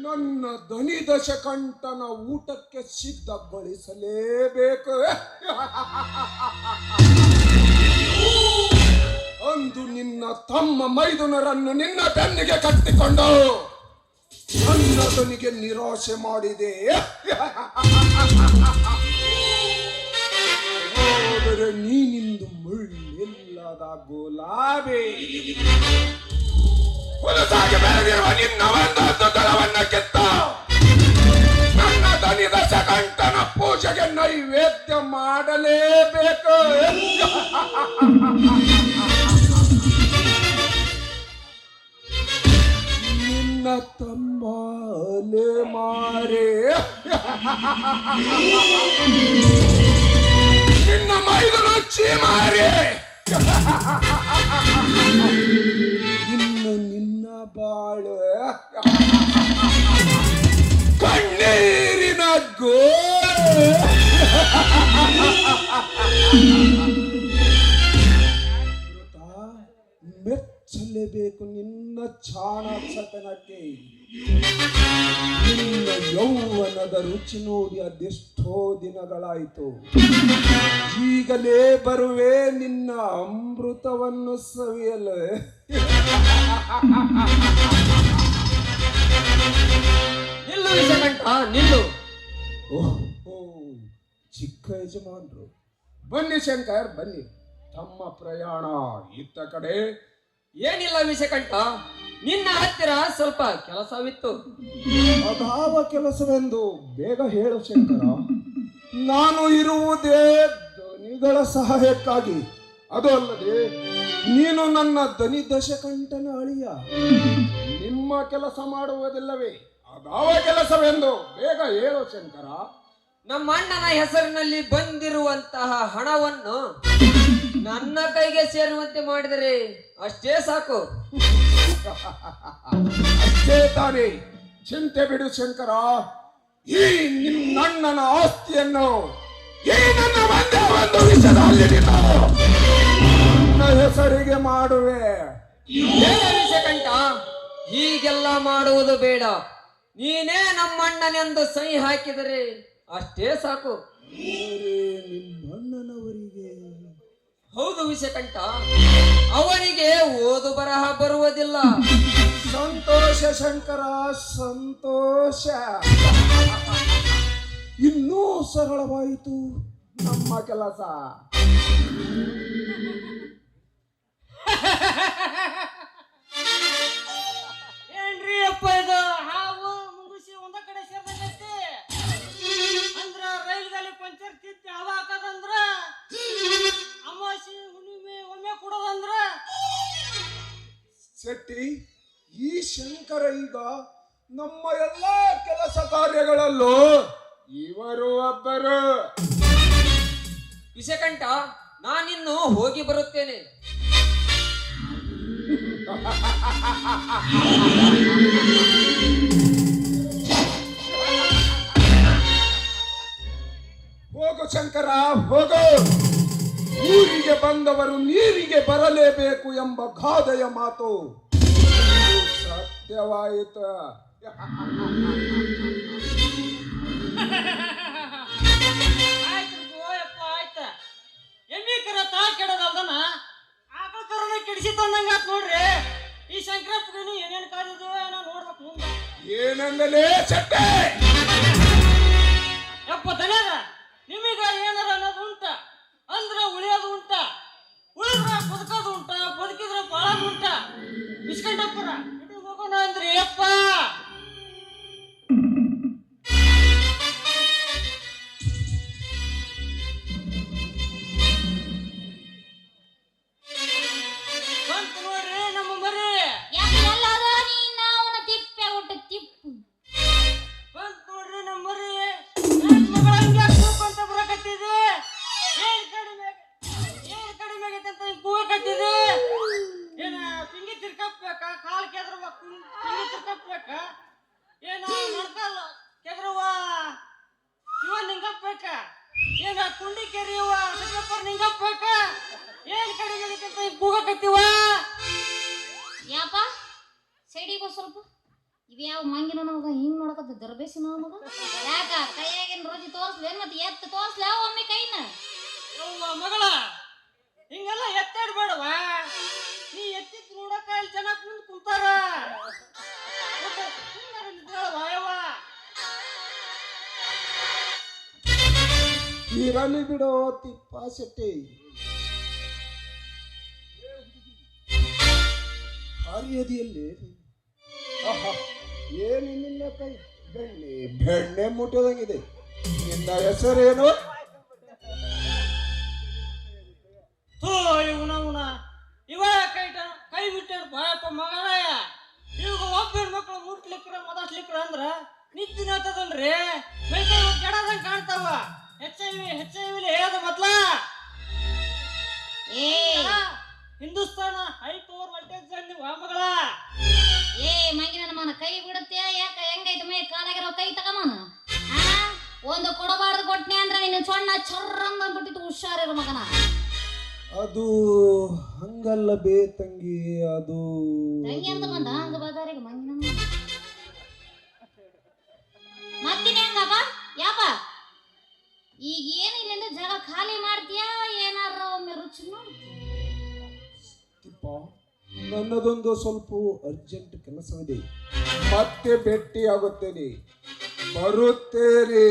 ನನ್ನ ದನಿದಶಕಂಠನ ಊಟಕ್ಕೆ ಸಿದ್ಧಗೊಳಿಸಲೇಬೇಕು. ಅಂದು ನಿನ್ನ ತಮ್ಮ ಮೈದುನರನ್ನು ನಿನ್ನ ಬೆನ್ನಿಗೆ ಕಟ್ಟಿಕೊಂಡು ನನ್ನ ದನಿಗೆ ನಿರಾಶೆ ಮಾಡಿದೆ. ಆದರೆ ನೀನಿಂದು ಮುಳ್ಳಿಲ್ಲದ ಗುಲಾಬಿ ಹೊಲಸಾಗಿ ಬೆಳೆದಿರುವ ನಿನ್ನ ಒಂದೊಂದು ದಳವನ್ನ ಕೆತ್ತ ನನ್ನ ದನಿದಶಕಂಠನ ಪೂಜೆಗೆ ನೈವೇದ್ಯ ಮಾಡಲೇಬೇಕು. ನಿನ್ನ ತಂಬಾಲೆ ಮಾರೆ ನಿನ್ನ ಮೈದುನ ಚೀಮಾರೆ ಇನ್ನು ನಿನ್ನ ಬಾಳು ಕಣ್ಣೀರಿನ ಗೋಳು. ಮೆಚ್ಚಲೇಬೇಕು ನಿನ್ನ ಚಾಣಾಕ್ಷತನಕ್ಕೆ. ನಿನ್ನ ಯೌವನದ ರುಚಿ ನೋಡಿ ಅದೆಷ್ಟೋ ದಿನಗಳಾಯಿತು. ಈಗಲೇ ಬರುವೆ ನಿನ್ನ ಅಮೃತವನ್ನು ಸವಿಯಲು. ನಿಲ್ಲು ವಿಷಕಂಠ, ನಿಲ್ಲು. ಓಹೋ, ಚಿಕ್ಕ ಯಜಮಾನ್ರು, ಬನ್ನಿ ಶಂಕರ್ ಬನ್ನಿ. ತಮ್ಮ ಪ್ರಯಾಣ ಇತ್ತ ಕಡೆ. ಏನಿಲ್ಲ ವಿಷಕಂಠ, ನಿನ್ನ ಹತ್ತಿರ ಸ್ವಲ್ಪ ಕೆಲಸವಿತ್ತು. ಅದಾವ ಕೆಲಸವೆಂದು ಬೇಗ ಹೇಳು ಶಂಕರ. ನಾನು ಇರುವುದೇ ಧ್ವನಿಗಳ ಸಹಾಯಕ್ಕಾಗಿ. ಅದು ಅಲ್ಲದೆ ನೀನು ನನ್ನ ದನಿದಶಕಂಠನ ಅಳಿಯ. ನಿಮ್ಮ ಕೆಲಸ ಮಾಡುವುದಿಲ್ಲವೇ? ಅದಾವ ಕೆಲಸವೆಂದು ಬೇಗ ಹೇಳು ಶಂಕರ. ನಮ್ಮ ಅಣ್ಣನ ಹೆಸರಿನಲ್ಲಿ ಬಂದಿರುವಂತಹ ಹಣವನ್ನು ನನ್ನ ಕೈಗೆ ಸೇರುವಂತೆ ಮಾಡಿದರೆ ಅಷ್ಟೇ ಸಾಕು. ಅಷ್ಟೇ ತಾನೇ, ಚಿಂತೆ ಬಿಡು ಶಂಕರ. ಈ ನಿನ್ನಣ್ಣನ ಆಸ್ತಿಯನ್ನು ಈ ನನ್ನ ಒಂದೇ ಒಂದು ವಿಷಯದಲ್ಲಿ ನನ್ನ ಹೆಸರಿಗೆ ಮಾಡುವೆ. ವಿಷಕಂಠ, ಹೀಗೆಲ್ಲ ಮಾಡುವುದು ಬೇಡ. ನೀನೇ ನಮ್ಮಣ್ಣನೆಂದು ಸಹಿ ಹಾಕಿದರೆ ಅಷ್ಟೇ ಸಾಕು. ನಿಮ್ಮಣ್ಣನವರಿಗೆ ಹೌದು ವಿಷಕಂಠ, ಅವನಿಗೆ ಓದು ಬರಹ ಬರುವುದಿಲ್ಲ. ಸಂತೋಷ ಶಂಕರ, ಸಂತೋಷ. ಇನ್ನೂ ಸರಳವಾಯಿತು ನಮ್ಮ ಕೆಲಸ. ಏನ್ರಿ ಅಪ್ಪ ಇದು ಹಾವು ಮುಂಗುಸಿ ಒಂದ ಕಡೆ ಸೇರ್ದಂಗೈತಿ. ಅಂದ್ರ ರೈಲ್ ಗಾಲಿ ಪಂಚರ್ ತಿತ್ತಿ ಹವ ಹಾಕದಂದ್ರ, ಅಮಾವಾಸ್ಯೆ ಹುಣ್ಣಿಮೆ ಒಮ್ಮೆ ಕೊಡೋದಂದ್ರ. ಶೆಟ್ಟಿ, ಈ ಶಂಕರ ಈಗ ನಮ್ಮ ಎಲ್ಲ ಕೆಲಸ ಕಾರ್ಯಗಳಲ್ಲೂ ಇವರು ಒಬ್ಬರು. ವಿಷಕಂಠ, ನಾನಿನ್ನು ಹೋಗಿ ಬರುತ್ತೇನೆ. ಹೋಗು ಶಂಕರ, ಹೋಗು. ಊರಿಗೆ ಬಂದವರು ನೀರಿಗೆ ಬರಲೇಬೇಕು ಎಂಬ ಗಾದೆಯ ಮಾತು ಇದು ಸತ್ಯವಾಯಿತು. ಆಯ್ತು ಗೋಯಪ್ಪ, ಆಯ್ತ. ಎಮ್ಮಿ ಕರ ತಾ ಕೆಡದಲ್ದನ ಆಕಳ ಕರನ ಕೆಡಿಸಿ ತಂದಂಗ ಆತ್ ನೋಡ್ರಿ. ಈ ಶಂಕರಪ್ಪಗೇನು ಏನೇನು ಕಾದಿದ್ದು ಏನೋ ನೋಡ್ಬೇಕು ಮುಂದೆ. ಏನಂದಲೇ ಶೆಟ್ಟಿ? ಯಪ್ಪ ತಲೆದ ನಿಮಗ ಏನಾರ ಅನ್ನೋದು ಉಂಟ ಅಂದ್ರ ಉಳಿಯೋದು ಉಂಟ, ಉಳಿದ್ರ ಬದುಕೋದು ಉಂಟ, ಬದುಕಿದ್ರ ಬಾಳೋದು ಉಂಟ. ಇಸ್ಕೊಂಡಪ್ಪರ ಇಟ್ಟು ಹೋಗೋಣ ಅಂದ್ರಿ ಯಪ್ಪ. ಬಂತು ನೋಡ್ರಿ ನಮ್ಮ ಮರಿ. ಬಂತು ನೋಡ್ರಿ ನಮ್ಮ ಮರಿ. ಮಗಳ ಹಂಗೆ ಕೂಕೊಂತ ಬರಕತ್ತಿದೆ. ಏನ್ ಕಡಿಮೆ ಆಗೈತೆ ಅಂತ ಹಿಂಗ್ ಕೂಗಕತ್ತಿದೆ. ಏನ ಪಿಂಗಿ ತಿರ್ಕಪ್ಬೇಕ, ಕಾಲ್ ಕೆದ್ರವ ಪಿಂಗಿ ತಿರ್ಕಪ್ಬೇಕ, ಏನ ನಡ್ಕಲ್ಲ ಕೆದ್ರವ ಇವ ನಿಂಗಪ್ಬೇಕ, ಏನ ಕುಂಡಿ ಕೆರಿಯವ ಸತ್ಯಪ್ಪರ್ ನಿಂಗಪ್ಬೇಕ. ಏನ್ ಕಡಿಮೆ ಆಗೈತೆ ಅಂತ ಹಿಂಗ್ ಕೂಗಕತ್ತಿವ. ಯಾಪ ಸೈಡಿಗೆ ಸ್ವಲ್ಪ ಇವ್ಯಾವ ಮಂಗಿನ ನಮಗ ಹಿಂಗ್ ನೋಡಕತ್ತ ದರ್ಬೇಸಿ ನಮಗ ಯಾಕ ಕೈಯಾಗಿನ ರೋಜಿ ತೋರ್ಸ್ಲೇನ್ ಮತ್ತೆ ಎತ್ತ ತೋರ್ಸ್ಲ ಒಮ್ಮೆ ಕೈನ. ಯವ್ವ ಮಗಳ, ಹಿಂಗೆಲ್ಲ ಎತ್ತಾಡ್ಬೇಡವ. ನೀ ಎತ್ತಿದ್ ನೋಡಕ ಇಲ್ಲಿ ಜನ ಕುಂತ್ ಕುಂತಾರ. ಇರಲಿ ಬಿಡೋ ತಿಪ್ಪ ಶೆಟ್ಟಿ. ಹರಿಯದಿಯಲ್ಲಿ ಏನು ನಿನ್ನ ಕೈ ಬೆಣ್ಣೆ ಮುಟ್ಟೋದಂಗಿದೆ. ನಿನ್ನ ಹೆಸರೇನು? ಥೋ ಇವನ ಇವ ಕೈ ಬಿಟ್ಟಾರ ಬಾಯಪ್ಪ ಮಗನಾಯ. ಇವಾಗ ಒಬ್ಬ ಹೆಣ್ಮಕ್ಳು ಮುಟ್ಲಿಕ್ರ ಮದಸ್ಲಿಕ್ರ ಅಂದ್ರ ನಿದ್ದಿನ ಆತದಲ್ರಿ. ಮೈಕೈ ಕೆಡದಂಗ ಕಾಣ್ತಾವ. ಹೆಚ್ಚೈವಿಲಿ ಹೇಳದ ಮೊದ್ಲ ಏ ಹಿಂದೂಸ್ತಾನ ಹೈ ಪವರ್ ವೋಲ್ಟೇಜ್ ನೀವು ಮಗಳ. ಏ ಮಂಗಿನ ನಮ್ಮನ ಕೈ ಬಿಡುತ್ತೆ ಯಾಕ ಹೆಂಗೈತೆ ಮೈ ಕಾಲಾಗಿರೋ ಕೈ ತಗಮನ. ಒಂದು ಕೊಡಬಾರ್ದು ಕೊಟ್ನೆ ಅಂದ್ರ ನಿನ್ನ ಸೊಣ್ಣ ಚರ್ರಂಗ ಬಿಟ್ಟಿತ್ತು. ಹುಷಾರಿರು ಮಗನ. ಅದು ಹಂಗಲ್ಲ ಬೇ ತಂಗಿ, ಅದು ತಂಗಿ ಅಂತ ಬಂದ ಹಂಗ ಬದಾರಿಗೆ ಮಂಗಿನ ಮತ್ತಿನ ಹೆಂಗಪ್ಪ ಯಾಪ ಈಗ ಏನು ಇಲ್ಲಿಂದ ಜಾಗ ಖಾಲಿ ಮಾಡ್ತೀಯಾ ಏನಾರ ಒಮ್ಮೆ ರುಚಿ ನೋಡ್ತೀಯ? ತಿಪ್ಪ, ನನ್ನದೊಂದು ಸ್ವಲ್ಪ ಅರ್ಜೆಂಟ್ ಕೆಲಸವಿದೆ. ಮತ್ತೆ ಭೇಟಿಯಾಗುತ್ತೇನೆ, ಬರುತ್ತೇನೆ.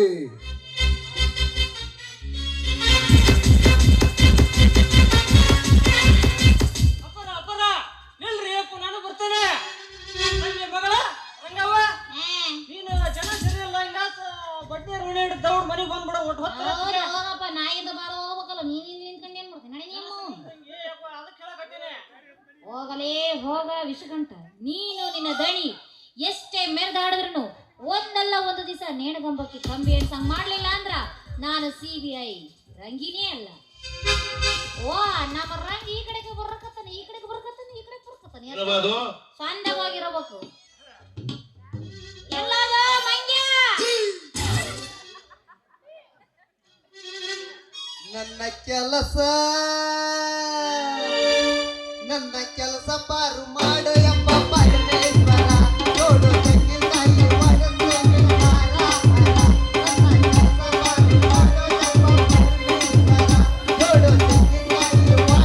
ಅಪ್ಪರ ನಿಲ್ರಿ ಅಪ್ಪ, ನಾನು ಬರ್ತೇನೆ. ನಂಗೆ ಮಗಳ ರಂಗವ್ವ, ನೀನು ಜನ ಸರಿ ಇಲ್ಲ ಹಿಂಗಾತ ಬಡ್ಡಿ ಋಣ ಹಿಡಿದು ದೌಡ್ ಮನೆಗೆ ಬಂದ್ಬಿಡ. ಒಟ್ಟು ಹೌದು ಹೋಗಪ್ಪ, ನಾಯಿದ ಬಾರ ಹೋಗ್ಬೇಕಲ್ಲ. ನೀನು ನಿಂತ್ಕೊಂಡು ಏನ್ ಮಾಡ್ತೀನಿ ನಡಿ ನೀವು. ಅದಕ್ಕೆ ಹೇಳಕತ್ತೇನೆ. ಹೋಗಲೇ ಹೋಗ ವಿಷಕಂಠ. ನೀನು ನಿನ್ನ ದಣಿ ಎಷ್ಟೇ ಮೆರೆದಾಡಿದ್ರು ಒಂದಲ್ಲ ಒಂದು ದಿವಸ ನೇಣಗಂಬಕ್ಕೆ ಕಂಬಿ ಎಣ್ಸಂಗ್ ಮಾಡ್ಲಿಲ್ಲ ಅಂದ್ರ ನಾನು CBI ರಂಗಿನೇ ಅಲ್ಲ. ಓ ನಮ್ಮ ರಂಗಿ ಈ ಕಡೆಗೆ ಬರಕತ್ತಾನೆ, ಈ ಕಡೆಗೆ ಬರಕತ್ತಾನೆ, ಈ ಕಡೆಗೆ ಬರಕತ್ತಾನೆ. ಸಂದವಾಗಿರಬೇಕು. ಎಲ್ಲಾದ ಮಂಗ್ಯ ನನ್ನ ಕೆಲಸ ಪಾರು ಮಾಡು ಎಂಬ ಪರಮೇಶ್ವರ ನೋಡು ತೆಂಗಿನಕಾಯಿ ಒಡೆದು ಹಾರ ನನ್ನ ಕೆಲಸ ಪಾರು ಮಾಡು ಎಂಬ ಪರಮೇಶ್ವರ ನೋಡು ತೆಂಗಿನಕಾಯಿ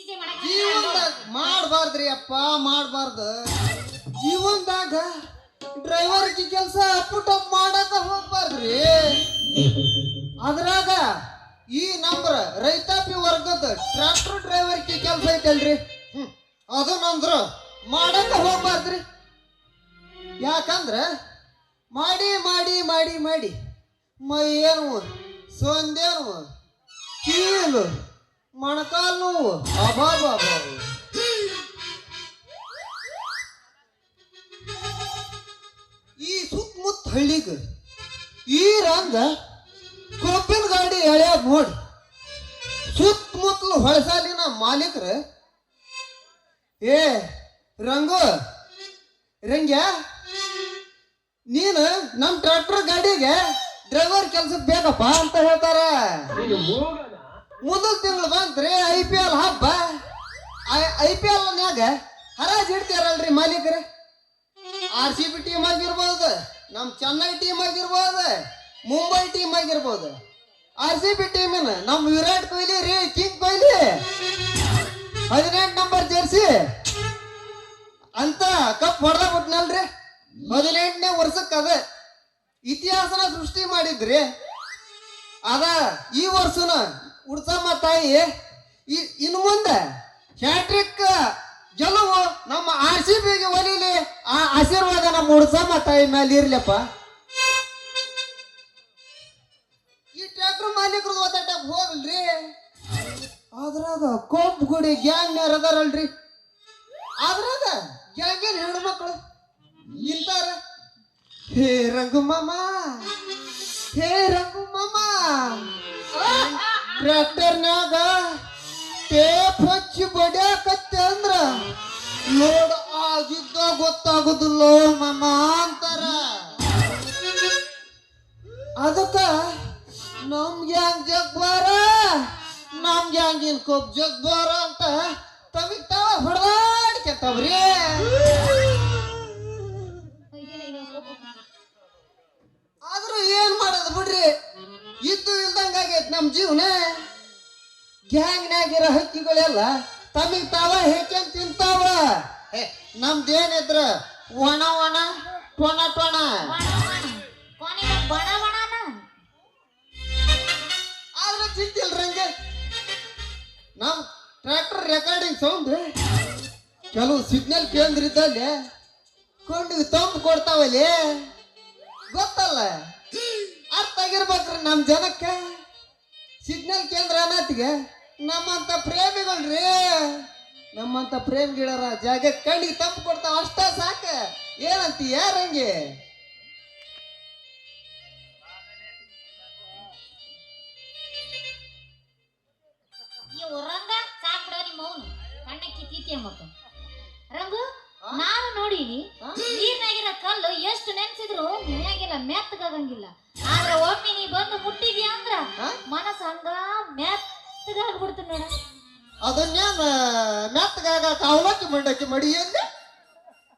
ಈಸಿ ಮಾಡಕ್ ಜೀವನದಾಗ ಮಾಡಬಾರ್ದ್ರಿ ಅಪ್ಪ, ಮಾಡಬಾರ್ದು. ಜೀವನದಾಗ ಡ್ರೈವರ್ಗೆ ಕೆಲಸ ಅಪ್ಪುಟ ಮಾಡಕ ಹೋಗ್ಬಾರ್ದ್ರಿ. ಅದ್ರಾಗ ಈ ನಂಬ್ರ ರೈತಾಪಿ ವರ್ಗದ ಟ್ರಾಕ್ಟರ್ ಡ್ರೈವರ್ಗೆ ಕೆಲಸ ಐತಲ್ರಿ, ಅದನ್ನಂದ್ರ ಮಾಡಕ ಹೋಗ್ಬಾರ್ದ್ರಿ. ಯಾಕಂದ್ರ ಮಾಡಿ ಮಾಡಿ ಮಾಡಿ ಮಾಡಿ ಮೈಯೇನು ಸೊಂದೇನು ಕೀಲು ಮೊಣಕಾಲು ನೋವು ಅಬಾಬಾಬಾ. ಈ ಸುತ್ತಮುತ್ತ ಹಳ್ಳಿಗ ಈ ರಂಗ ಕೊಬ್ಬಿನ ಗಾಡಿ ಎಳ್ಯಾಗ ನೋಡಿ ಸುತ್ತಮುತ್ತಲು ಹೊಳಸಾಲಿನ ಮಾಲೀಕ್ರ ಏ ರಂಗು ರಂಗ್ಯ ನೀನು ನಮ್ ಟ್ರಾಕ್ಟರ್ ಗಾಡಿಗೆ ಡ್ರೈವರ್ ಕೆಲ್ಸಕ್ಕೆ ಬೇಕಪ್ಪ ಅಂತ ಹೇಳ್ತಾರ. ಮೊದಲ ತಿಂಗಳು ಬಂತ್ರಿ IPL ಹಬ್ಬ. IPL ನ್ಯಾಗ ಹರಾಜ್ ಇಡ್ತಾರಲ್ರಿ ಮಾಲೀಕರೇ. RCB ಟೀಮ್ ಆಗಿರ್ಬೋದು, ನಮ್ ಚೆನ್ನೈ ಟೀಮ್ ಆಗಿರ್ಬೋದು, ಮುಂಬೈ ಟೀಮ್ ಆಗಿರ್ಬೋದು. RCB ಟೀಮಿನ ನಮ್ ವಿರಾಟ್ ಕೊಹ್ಲಿ ರೀ, ಕಿಂಗ್ ಕೊಹ್ಲಿ 18 ನಂಬರ್ ಜರ್ಸಿ ಅಂತ ಕಪ್ ಹೊಡೆದ ಬಿಟ್ನಲ್ರಿ. 18ನೇ ವರ್ಷಕ್ಕೆ ಅದ ಇತಿಹಾಸನ ಸೃಷ್ಟಿ ಮಾಡಿದ್ರಿ. ಅದ ಈ ವರ್ಷನ ಉಡ್ಸಮ್ಮ ತಾಯಿ ಇನ್ನು ಮುಂದೆ ಹ್ಯಾಟ್ರಿಕ್ ಗೆಲುವು ನಮ್ಮ RCBಗೆ ಒಲಿಲಿ. ಆ ಆಶೀರ್ವಾದ ನಮ್ಮ ಉಡ್ಸಮ್ಮ ತಾಯಿ ಮೇಲೆ ಇರ್ಲಪ್ಪ. ಈ ಟ್ರ್ಯಾಕ್ಟರ್ ಮಾಲೀಕರು ಒತ್ತಾಟ ಹೋಗಲ್ರಿ. ಅದ್ರಾಗ ಕೋಪ್ ಗುಡಿ ಗ್ಯಾಂಗ್ ಅದಾರಲ್ರಿ, ಅದ್ರಾಗ ಗ್ಯಾಂಗೇನ್ ಹೆಣ್ಮಕ್ಳು ಇಂತಾರ. ಹೇ ರಂಗು ಮಾಮ, ಹೇ ರಂಗು ಮಾಮ, ಟ್ರ್ಯಾಕ್ಟರ್ನ್ಯಾಗ ಟೇಪ್ ಹಚ್ಚಿ ಬಡಿಯಾಕತ್ತೆ ಅಂದ್ರ ಲೋಡ್ ಆಗಿದ್ದ ಗೊತ್ತಾಗುದಿಲ್ಲ ಮಾಮ ಅಂತಾರ. ಅದಕ್ಕ ನಮ್ ಗ್ಯಾಂಗ್ ಜಗ್ಬಾರ, ನಮ್ ಗ್ಯಾಂಗಿನ ಕೊಬ್ ಜಗ್ಬಾರ ಅಂತ ತಮಿಗ್ ತಾವ ಹೊಡೆದಾಡ್ಕೆಂತವ್ರಿ. ಆದ್ರೂ ಏನ್ ಮಾಡೋದು ಬಿಡ್ರಿ, ಇದ್ದು ಇಲ್ದಂಗ ಆಗೈತಿ ನಮ್ ಜೀವನ. ಗ್ಯಾಂಗ್ನಾಗಿರೋ ಹಕ್ಕಿಗಳೆಲ್ಲ ತಮಿಗ್ ತಾವ ಹೇಕ್ಯಂಗ್ ತಿಂತಾವ. ನಮ್ದೇನಿದ್ರ ಒಣ ಒಣ ಟೊಣ ಟೊಣ. ಕೊನೆಗೆ ಬಣ ಬಣನ ಆದ್ರೆ ಚಿಂತಿಲ್ರಂಗೆ ನಮ್ ಟ್ರ್ಯಾಕ್ಟರ್ ರೆಕಾರ್ಡಿಂಗ್ ಸೌಂಡ್ ಕೆಲವು ಸಿಗ್ನಲ್ ಕೇಂದ್ರ ಇದ್ದಲ್ಲಿ ಕೊಂಡಿಗೆ ತಂಪು ಕೊಡ್ತಾವಲ್ಲಿ, ಗೊತ್ತಲ್ಲ. ಅರ್ಥ ಆಗಿರ್ಬೇಕ್ರಿ ನಮ್ ಜನಕ್ಕೆ. ಸಿಗ್ನಲ್ ಕೇಂದ್ರ ಅನ್ನತ್ತಿಗೆ ನಮ್ಮಂತ ಪ್ರೇಮಿಗಳ್ರಿ, ನಮ್ಮಂತ ಪ್ರೇಮಿಗಳರ ಜಾಗ ಕಣ್ಣಿಗೆ ತಂಪು ಕೊಡ್ತಾವ, ಅಷ್ಟ ಸಾಕ. ಏನಂತ ಯಾರಂಗೆ ಇವು ರಂಗ ಸಾಕ್ ಬಿಡೋ ನಿಮ್ಮ ಅವನು ಕಣ್ಣಕ್ಕಿ ತೀತಿಯ ಮಕ್ಕ. ರಂಗು ನಾನು ನೋಡೀನಿ, ನೀರ್ನಾಗಿರೋ ಕಲ್ಲು ಎಷ್ಟು ನೆನ್ಸಿದ್ರು ಮನ್ಯಾಗೆಲ್ಲ ಮೆತ್ತಗಾಗಂಗಿಲ್ಲ. ಆದ್ರೆ ಒಮ್ಮೆ ನೀ ಬಂದು ಮುಟ್ಟಿದ್ಯಾ ಅಂದ್ರ ಮನಸ್ಸು ಹಂಗ ಮೆತ್ತಗಾಗ್ಬಿಡ್ತು ನೋಡ. ಅದನ್ನೇನ ಮೆತ್ತಗಾಗ ಅವಲಕ್ಕಿ ಮಂಡಕ್ಕಿ ಮಡಿಯಲ್ಲಿ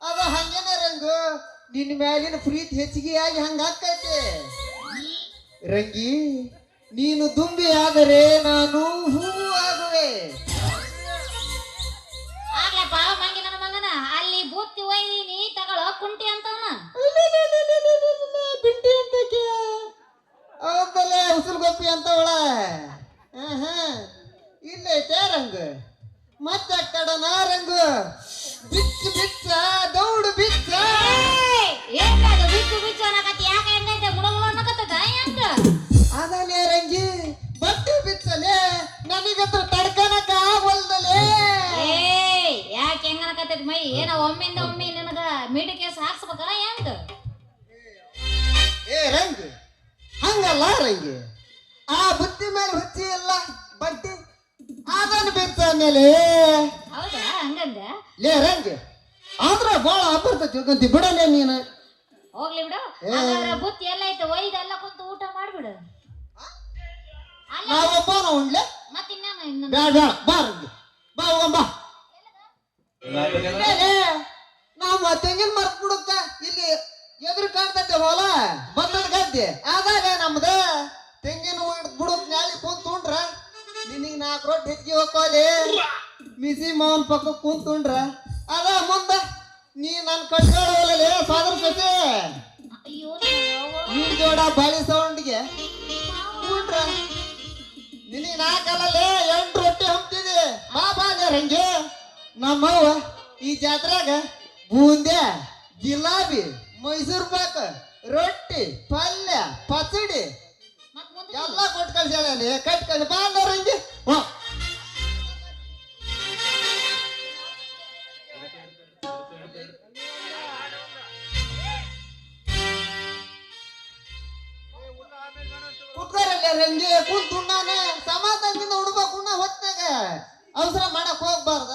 ಅದ ಹಂಗೇನ ರಂಗು. ನಿನ್ನ ಮ್ಯಾಲಿನ ಪ್ರೀತಿ ಹೆಚ್ಚಿಗೆ ಆಗಿ ಹಂಗಾಕೈತೆ ರಂಗಿ. ನೀನು ದುಂಬಿ ಆದರೆ ನಾನು ಹೂವು ಆಗುವೆ. ಆಗ್ಲಪ್ಪ ಮಂಗಿ ನನ್ನ ಮಗನ ಅಲ್ಲಿ ಬೂತ್ತಿ ಒಯ್ದೀನಿ ತಗೊಳ್ಳೋ ಕುಂಟಿ ಅಂತವನ. ಬಿಂಟಿ ಅಂತ ಅವತ್ತಲ್ಲೇ ಉಸುಲ್ಗೊಪ್ಪಿ ಅಂತವಳ. ಇಲ್ಲೈತೆ ರಂಗು, ಮತ್ತೆ ಕಡನ ರಂಗು. ಬಿಚ್ಚ ಬಿಚ್ಚ ದೌಡು ಬಿಚ್ಚ. ಏನ್ದು ಬಿಚ್ಚು ಬಿಚ್ಚು ಅನ್ನಕತ್ತಿ? ಯಾಕೆ ಹೆಂಗೈತೆ ಮುಡಗುಳು ಅನ್ನಕತ್ತದ ಹೆಂಗ? ಅದನ್ನೇ ರಂಗಿ ಬಟ್ಟೆ ಬಿಚ್ಚಲೆ ನನಗತ್ರ ತಡ್ಕನಕ ಆಗವಲ್ದಲೆ. ಯಾಕೆ ಹೆಂಗ ಅನ್ನಕತ್ತೈತಿ ಮೈ? ಏನೋ ಒಮ್ಮಿಂದ ಒಮ್ಮೆ ನಿನಗ ಮೀಡಿ ಕೇಸ್ ಹಾಕ್ಸ್ಬೇಕಲ್ಲ ಹೆಂಗ? ಏ ರಂಗಿ ಹಂಗಲ್ಲ ರಂಗಿ, ಆ ಬುತ್ತಿ ಮೇಲೆ ಹುಚ್ಚಿ ಇಲ್ಲ ಬಟ್ಟಿ ಅದನ್ನು ಬಿಚ್ಚ ಮೇಲೆ. ಹೌದಾ ಹಂಗಂದ? ಲೇ ರಂಗಿ ಆದ್ರ ಬಾಳ ಅಪರ್ಥ ತಿಳ್ಕೊಂತಿ ಬಿಡಲೇ ನೀನು. ಹೋಗ್ಲಿ ಬಿಡು. ಹಾಗಾದ್ರೆ ಬುತ್ತಿ ಎಲ್ಲ ಐತೆ ಒಯ್ದೆಲ್ಲ ಕುಂತು ಊಟ ಮಾಡ್ಬಿಡು. ನಾವೊಬ್ಬನ ಉಣ್ಲೆ ಮತ್ತಿನ್ನ ಬ್ಯಾಡ ಬ್ಯಾಡ ಬಾ ರಂಗಿ ಬಾ ಹೋಗಂ ಬಾ. ನಾವು ತೆಂಗಿನ ಮರ ಬಿಡುತ್ತ ಇಲ್ಲಿ ಎದುರು ಕಾಣ್ತೈತೆ ಹೊಲ ಬಂದದ ಗದ್ದೆ ಆದಾಗ ನಮ್ದ ತೆಂಗಿನ ಬುಡಕ್ ನಾಳಿ ಕುಂತ ಉಂಡ್ರ ನಿನಗೆ 4 ರೊಟ್ಟಿ ಹೆಚ್ಚಿಗೆ ಹೋಗ್ಕೋಲಿ. ಮಿಸಿ ಮಾವನ್ ಪಕ್ಕ ಕುಂತ್ಕೊಂಡ್ರ ಅದ ಮುಂದ ನೀ ನನ್ ಕಟ್ಕೊಳ್ಳೋಲ್ಲ ಸಾದ್ರ ಸತಿ ಅಯ್ಯೋ ನಿನ್ ಜೋಡ ಬಾಳಿ ಸೌಂಡ್ಗೆ ಕುಂಡ್ರ ನಿನಗೆ ನಾಲ್ಕಲ್ಲೇ 8 ರೊಟ್ಟಿ ಹಂಪ್ತಿದೆ ಬಾ ರಂಗೆ ನಮ್ಮವ್ವ ಈ ಜಾತ್ರೆಗ ಬೂಂದೆ ಜಿಲಾಬಿ ಮೈಸೂರು ಪಾಕ ರೊಟ್ಟಿ ಪಲ್ಯ ಪಚಡಿ ಮತ್ ಮುಂದೆ ಎಲ್ಲ ಕೊಟ್ಟು ಕಳ್ಸ್ಯಾಳೆ ಕಟ್ ಕಳ್ಸಿ ಬಾ ರಂಗೆ ಕುತ್ಕರಲ್ಲ ರಂಗೆ ಕುಂತು ಉಣ್ಣಾನೆ ಸಮಾಧಾನದಿಂದ ಉಣ್ಬೇಕು ಉಣ್ಣ ಹೊತ್ತಾಗ ಅವಸರ ಮಾಡಕ್ ಹೋಗ್ಬಾರ್ದ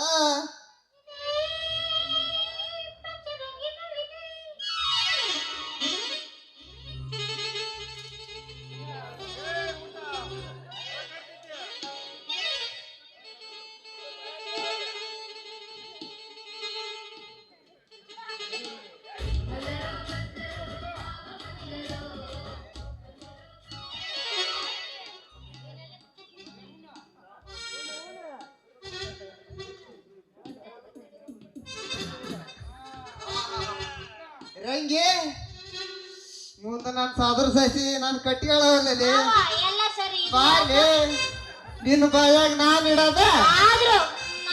ರಂಗೆ ಮುಂದೆ ನಾನು ಸಾದ್ರ ಸಸಿ ನಾನು ಕಟ್ಟಿಗಳವಲ್ಲೇ ಮಾವ, ಎಲ್ಲ ಸರಿ ಇದೆ. ಬಾಲೆ ನಿನ್ನ ಬಾಯಾಗ ನಾನು ಇಡದ ಆದ್ರೂ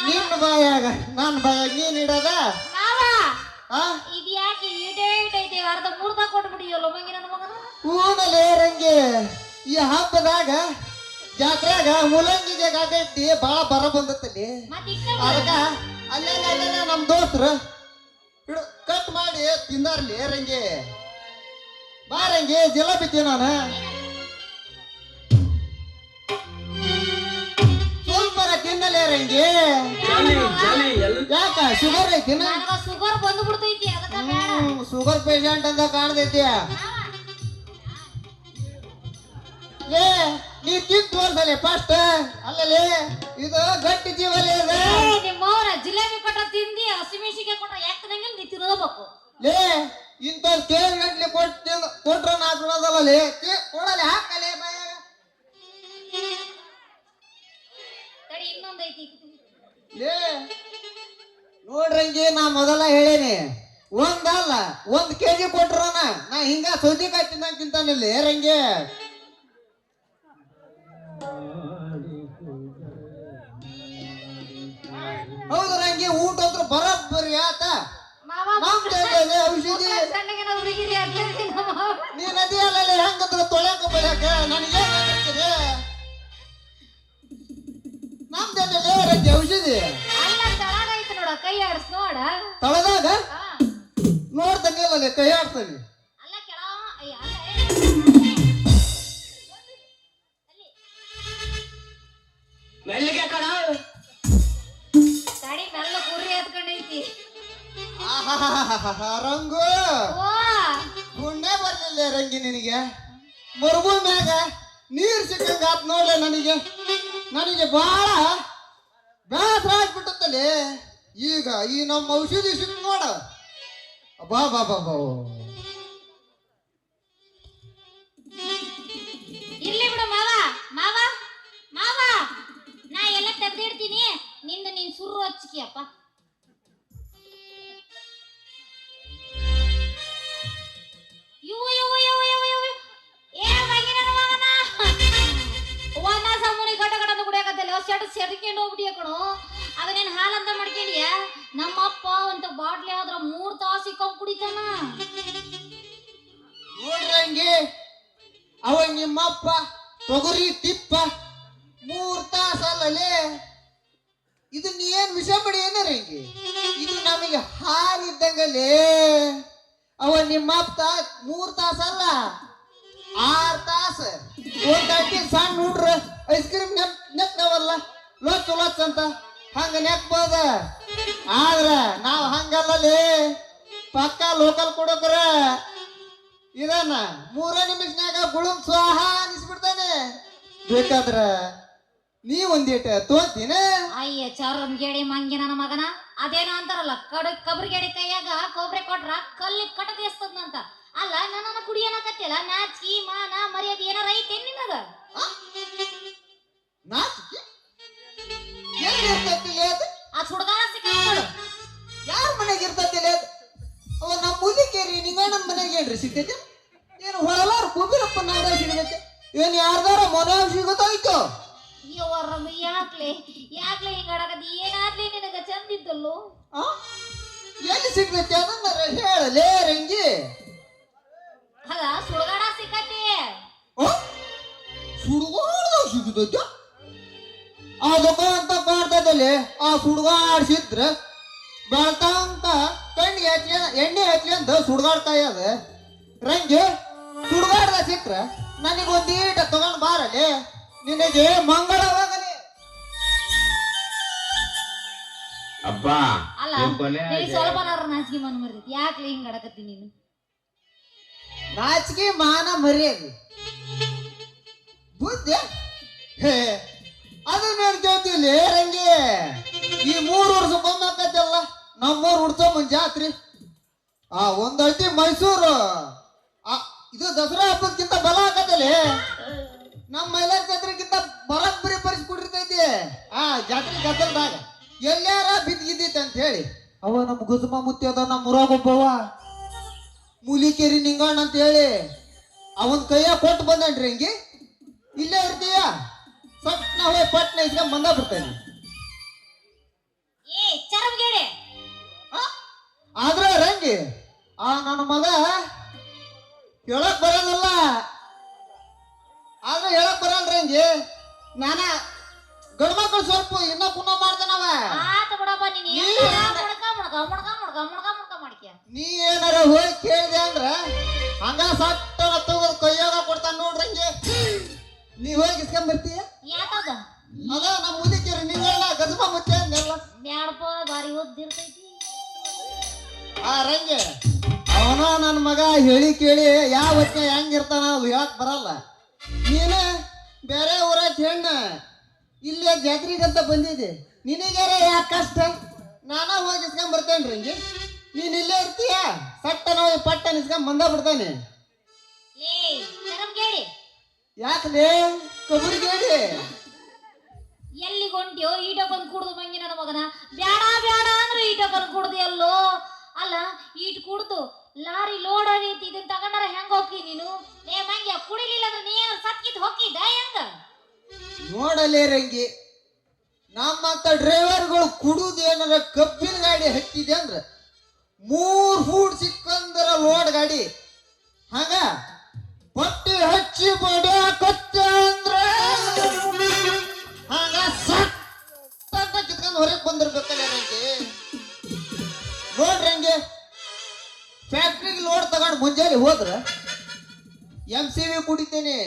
ನಿನ್ನ ಬಾಯಾಗ ನನ್ನ ಬಾಯಾಗ ನೀನ್ ಇಡದ ಮಾವ ಆ ಇದ್ಯಾಕೆ ಐತಿ ಅರ್ಧ ಮೂರ್ದ ಕೊಟ್ಬಿಡಿಯಲ್ಲ ಮಂಗಿ ನನ್ನ ಮಗನ ಹೂನಲೇ ರಂಗೆ ಈ ಹಬ್ಬದಾಗ ಜಾತ್ರೆಗ ಮುಲಂಗಿಗೆ ಗಾಗಟ್ಟಿ ಬಾಳ ಬರ ಬಂದತ್ತಲ್ಲಿ ಮತ್ ಅದಕ್ಕ ಅಲ್ಲೆಲ್ಲ ನಮ್ ದೋಸ್ತ್ರು ಕಟ್ ಮಾಡಿ ತಿಂದಾರ್ಲಿ ರಂಗೆ ಬಾ ರಂಗೆ ಜಿಲಾಬಿ ತಿನ್ನೋಣ ಸ್ವಲ್ಪ ತಿನ್ನಲೇ ರಂಗೆ ಯಾಕ ಶುಗರ್ ಐತಿನ ನನಗ ಶುಗರ್ ಬಂದು ಬಿಡ್ತೈತಿ ಅದಕ್ಕ ಬೇಡ ಶುಗರ್ ಪೇಷಂಟ್ ಅಂತ ಕಾಣ್ತೈತಿ ಲೇ ನೀ ತಿಂದು ತೋರ್ಸಲೆ ಫಸ್ಟ್ ಅಲ್ಲಲೇ ಇದು ಗಟ್ಟಿ ಜೀವಲೇ ಇದೆ ನಿಮ್ಮವ್ರ ಜಿಲೇಬಿ ಕೊಟ್ಟ ತಿಂದಿ ಹಸಿಮೆಣಸಿಗೆ ಕೊಟ್ಟ ಯಾಕಂದ್ರೆ ನೀ ತಿನ್ನಬೇಕು ಲೇ ಇಂಥ ಕೇಳಿ ಗಟ್ಲಿ ಕೊಟ್ರ ನಾ ಬಿಡೋದಲ್ಲ ಲೇ ಕೊಡಲೆ ಹಾಕಲೆ ಬಾಯಾಗ ತಡಿ ಇನ್ನೊಂದೈತಿ ಲೇ ನೋಡ್ರಂಗಿ ನಾ ಮೊದಲ ಹೇಳೇನಿ ಒಂದಲ್ಲ 1 ಕೆಜಿ ಕೊಟ್ರನ ನಾ ಹಿಂಗ ಸೌದಿಕಾಯಿ ತಿನ್ನಂಗ್ ತಿಂತಾನಿಲ್ಲ ರಂಗೆ ಹೌದು ರಂಗಿ ಊಟ ಅಂದ್ರೆ ಬರೋಬ್ಬರಿ ಆತ ಮಾವ ನಮ್ದೇನೆ ಔಷಧಿ ಸಣ್ಣಗಿನ ಹುಡುಗಿರಿ ಅರ್ಜೆಂಟಿನ ಮಾವ ನೀ ನದಿ ಅಲ್ಲಲ್ಲಿ ಹೆಂಗಂದ್ರೆ ತೊಳ್ಯಾಕ ಬಳ್ಯಾಕ ನನಗೆ ನಮ್ದೇನೆ ರಂಗಿ ಔಷಧಿ ಅಲ್ಲ ತಳಗೈತಿ ನೋಡ ಕೈ ಆಡ್ಸ್ ನೋಡ ತಳದಾಗ ಹಾ. ನೋಡ್ತಾನಿಲ್ಲ ಕೈ ಆಡ್ತಾನೆ ಅಲ್ಲ ಕೆಳ ಅಯ್ಯ, ಅಲ್ಲ, ಮೆಲ್ಲಿಗೆ ಕಣ ತಡಿ ಮೆಲ್ಲ ಕುರಿ ಹತ್ಕೊಂಡೈತಿ ಆಹಾಹಾಹಾಹಾ, ರಂಗು ಓ ಪುಣ್ಯ ಬರ್ಲಿಲ್ಲ ರಂಗಿ ನಿನಗೆ ಮರುಭೂಮ್ಯಾಗ ನೀರ್ ಸಿಕ್ಕಂಗ ಆತ್ ನೋಡ್ಲೆ ನನಗೆ ಬಹಳ ಬೇಸರ ಆಗ್ಬಿಟ್ಟತ್ತಲ್ಲಿ ಈಗ ಈ ನಮ್ಮ ಔಷಧಿ ಸಿಕ್ ನೋಡ ಬಾ ಬಾ ಬಾ ಬಾ ಇರ್ಲಿ ಬಿಡು ಮಾವ ಮಾವ ಮಾವ ನಾ ಎಲ್ಲ ತೆಗ್ದಿಡ್ತೀನಿ ನಿಂದು ನೀನ್ ಸುರು ಹಚ್ಚಿಕಿಯಪ್ಪ ಇವು ಇವು ಇವು ಇವು ಇವು ಏ ಮಂಗಿನ ಮಗನ ಒಂದ ಸಮೂನಿ ಗಟ ಗಟ ಅಂತ ಕುಡಿಯಾಕತ್ತಲ್ಲ ಸೆಡ್ಕೊಂಡು ಹೋಗ್ಬಿಟ್ಟಿಯ ಕಣು ಅದನ್ನೇನು ಹಾಲಂತ ಮಾಡ್ಕೊಂಡಿಯ ನಮ್ಮಪ್ಪ ಅಂತ ಬಾಟ್ಲಿ ಆದ್ರ 3 ತಾಸು ಇಕ್ಕೊಂಡ್ ಕುಡಿತಾನ ನೋಡ್ರಂಗಿ ಅವ ನಿಮ್ಮಪ್ಪ ತೊಗರಿ ತಿಪ್ಪ 3 ತಾಸಲ್ಲೇ ಇದು ನೀ ಏನ್ ವಿಷ ಪಡಿ ಏನ ರಂಗಿ ಇದು ನಮಗೆ ಹಾಲಿದ್ದಂಗಲೇ ಅವ ನಿಮ್ಮಪ್ಪ 3 ತಾಸಲ್ಲ 6 ತಾಸು ಒಂದ್ ಅಡ್ಡಿ ಸಣ್ಣ ಹುಡ್ರ ಐಸ್ ಕ್ರೀಮ್ ನೆಕ್ನವಲ್ಲ ಲೊಚ್ ಅಂತ ಹಂಗ ನೆಕ್ಬೋದ ಆದ್ರ ನಾವ್ ಹಂಗಲ್ಲಲ್ಲಿ ಪಕ್ಕ ಲೋಕಲ್ ಕೊಡೋಕ್ರ ಇದನ್ನ 3 ನಿಮಿಷನ್ಯಾಗ ಗುಳುಂ ಸ್ವಾಹ ಅನಿಸ್ಬಿಡ್ತಾನೆ ಬೇಕಾದ್ರ ನೀ ಒಂದೇಟ ತೋತೀನ ಅಯ್ಯ ಚರಂಗೇಡಿ ಮಂಗಿ ನನ್ನ ಮಗನ ಅದೇನೋ ಅಂತಾರಲ್ಲ ಕಬ್ರಿಗೇಡಿ ಕೈಯಾಗ ಕೊಬ್ರೆ ಕೊಟ್ರ ಕಲ್ಲಿ ಕಟಕಸ್ತದಂತ ಅಲ್ಲ ನನ್ನ ಕುಡಿಯನಕತ್ತಿಲ್ಲ ನಾಚಿಕೆ ಮಾನ ಮರ್ಯಾದೆ ಏನಾರ ಐತೆ ನಿನಗ ನಾಚಿಕೆ ಎಲ್ಲಿ ಇರ್ತೈತಿ ಅದು ಜಾತ್ರೆ ಸಿಗ್ತೈತಿ ಏನು ಹೊಳಲಾರ ಕುಬಿರಪ್ಪ ನಾಗರಾಜ್ ಸಿಗತೈತಿ ಏನ್ ಯಾರ್ದಾರ ಮನ್ಯಾಗ ಸಿಗುತ್ತಾಯ್ತು ಯವ್ವರಮ್ಮ ಯಾಕ್ಲೆ ಹಿಂಗ ಆಡಕತ್ತಿ ಏನಾದ್ಲಿ ನಿನಗ ಚಂದಿದ್ದಲ್ಲೋ ಎಲ್ಲಿ ಸಿಗ್ತೈತಿ ಅದನ್ನ ಹೇಳಲೇ ರಂಗಿ ಅದ ಸುಳಗಾಡ ಸಿಕ್ಕತಿ ಸುಡುಗಾಡ್ದಾಗ ಸಿಗುತ್ತೈತಿ ಅದಕ್ಕ ಅಂತ ಕಾಡ್ತದಲ್ಲಿ ಆ ಸುಡುಗಾಡ್ಸಿದ್ರ ಬೆಳ್ತಂತ ಕಣ್ಣಿಗೆ ಹಚ್ಚಿ ಎಣ್ಣೆ ಹಚ್ಚಿ ಅಂತ ಸುಡುಗಾಡ್ತಾಯ ಅದ ರಂಗಿ ಸುಡುಗಾಡ್ದಾಗ ಸಿಕ್ಕ್ರ ನನಗೊಂದೀಟ ತಗೊಂಡ್ ಬಾರಲಿ ನಿನಗೆ ಮಂಗಳವಾಗಲಿ ಅಪ್ಪ ಅಲ್ಲ ನಿನಗೆ ಸ್ವಲ್ಪನಾರ ನಾಚಿಕೆ ಮನ್ ಮರ್ತೈತಿ ಯಾಕ್ಲೆ ಹಿಂಗ ಆಡಕತ್ತಿ ನೀನು ನಾಚಿಕೆ ಮಾನ ಮರ್ಯಾದೆ ಬುದ್ಧಿ ಹೇ ಅದನ್ನೇನು ಕೇಳ್ತಿಲ್ಲ ರಂಗಿ ಈ 3 ವರ್ಷಕ್ಕೊಮ್ಮೆ ಆಕತ್ತಲ್ಲ ನಮ್ಮೂರು ಹುಡ್ಸೋಮನ್ ಜಾತ್ರಿ ಒಂದಳ್ತಿ ಮೈಸೂರು ಇದು ದಸರಾ ಹಬ್ಬಕ್ಕಿಂತ ಬಲ ಆಕತ್ತಲ್ಲಿ ನಮ್ಮ ಮೈಲಾರ ಜಾತ್ರೆಗಿಂತ ಬರಬ್ಬರಿ ಪರಿಸ್ಕೊಟ್ಟಿರ್ತೈತಿ ಜಾತ್ರೆ ಗದ್ದಲ್ದಾಗ ಎಲ್ಲಾರ ಬಿದ್ದಿದ್ದೈತೆ ಅಂತ ಹೇಳಿ ಅವ ನಮ್ಮ ಗುಜಮ ಮುತ್ತಿ ಅದ ನಮ್ಮ ಊರಾಗೊಬ್ಬವ ಮೂಲಿಕೇರಿ ನಿಂಗಣ್ಣ ಅಂತ ಹೇಳಿ ಅವನ್ ಕೈಯಾಗ ಕೊಟ್ಟು ಬಂದನ್ರಿ ಹಿಂಗೆ ಇಲ್ಲೇ ಇರ್ತೀಯ ಸಟ್ನ ಹೋಗಿ ಪಟ್ನ ಇಸ್ಕೊಂಡ್ ಬಂದ ಬಿಡ್ತಾನೆ ಏ ಚರಮಗೇಡೆ ಆದ್ರೆ ರಂಗಿ ನನ್ನ ಮಗ ಹೇಳಕ್ ಬರಲ್ಲ ಆದ್ರೆ ಹೇಳಕ್ ಬರಲ್ಲ ರಂಗಿ ನಾನ ಗಂಡ ಮಕ್ಕಳು ಸ್ವಲ್ಪ ಇನ್ನ ಪುನಃ ಮಾಡ್ತಾನವ ಆತ ಬಿಡಪ್ಪ ನೀನು ಮುಡ್ಕ ಮಾಡ್ಕ್ಯ ನೀ ಏನಾರ ಹೋಗಿ ಕೇಳಿದೆ ಅಂದ್ರ ಹಂಗ ಸಟ್ಟನ ತಗೋದ್ ಕೈಯಾಗ ಕೊಡ್ತಾನ ನೋಡ್ರಂಗೆ ನೀ ಹೋಗಿ ಇಸ್ಕೊಂಡ್ ಬರ್ತೀಯ ಯಾಕದ ಅದ ನಮ್ಮ ಮುದಿಕೇರಿ ನಿಂಗಣ್ಣ ಗಜಮ ಮುಚ್ಚೆ ಅಂದೆಲ್ಲ ಬ್ಯಾಡಪ್ಪ ಬಾರಿ ಓದ್ದಿರ್ತೈತಿ ರಂಗೆ ಅವನ ನನ್ನ ಮಗ ಹೇಳಿ ಕೇಳಿ ಯಾವ ಹೊತ್ತಿಗೆ ಹೆಂಗಿರ್ತಾನ ಅದು ಹೇಳಕ್ ಬರಲ್ಲ ನೀನು ಬೇರೆ ಊರಾಗ ಹೆಣ್ಣ ಇಲ್ಲಿ ಜಾತ್ರೆಗಂತ ಬಂದಿದ್ದೆ ನಿನಗಾರ ಯಾಕೆ ಕಷ್ಟ ನಾನಾ ಹೋಗಿ ಇಸ್ಕೊಂಡ್ ಬರ್ತೇನೆ ರಂಗಿ ನೀನ್ ಇಲ್ಲೇ ಇರ್ತೀಯ ಸಟ್ಟನ ಹೋಗಿ ಪಟ್ಟನ ಇಸ್ಕೊಂಡ್ ಬಂದ ಬಿಡ್ತಾನೆ ಲೇ ಚರಮಗೇಡಿ ಯಾಕಲೇ ಕಬುರಿಗೇಡಿ ಎಲ್ಲಿಗೊಂಟ್ಯೋ ಈಟಕೊಂದು ಕುಡ್ದು ಮಂಗಿ ನನ್ನ ಮಗನ ಬ್ಯಾಡ ಅಂದ್ರೆ ಈಟಕೊಂದು ಕುಡ್ದು ಎಲ್ಲೋ ಅಲ್ಲ ಈಟ್ ಕುಡ್ದು ಲಾರಿ ಲೋಡ್ ಆಗೈತಿ ಇದನ್ನ ತಗೊಂಡಾರ ಹೆಂಗ ಹೋಗಿ ನೀನು ಲೇ ಮಂಗ್ಯ ಕುಡಿಲಿಲ್ಲ ಅಂದ್ರೆ ನೀ ಏನಾರ ಸತ್ಕಿದ್ ಹೋಗಿದ್ದ ಹೆಂಗ ನೋಡಲೇ ರಂಗಿ ನಮ್ಮಂತ ಡ್ರೈವರ್ಗಳು ಕುಡುದು ಏನಾರ ಕಬ್ಬಿನ ಗಾಡಿ ಹತ್ತಿದೆ ಅಂದ್ರ 3 ಫೂಟ್ ಸಿಕ್ಕಂದ್ರ ಲೋಡ್ ಗಾಡಿ ಹಂಗ ಪಟ್ಟಿ ಹಚ್ಚಿ ಬಡಿಯಾಕತ್ತ ಅಂದ್ರ ಹಂಗ ಸತ್ತ ಕಿತ್ಕೊಂಡ್ ಹೊರಗೆ ಬಂದಿರ್ಬೇಕಲ್ಲ ರಂಗಿ ನೋಡ್ರಂಗೆ ಫ್ಯಾಕ್ಟ್ರಿಗೆ ಲೋಡ್ ತಗೊಂಡು ಮುಂಜಾನೆ ಹೋದ್ರ MCV ಕುಡಿತೇನೆ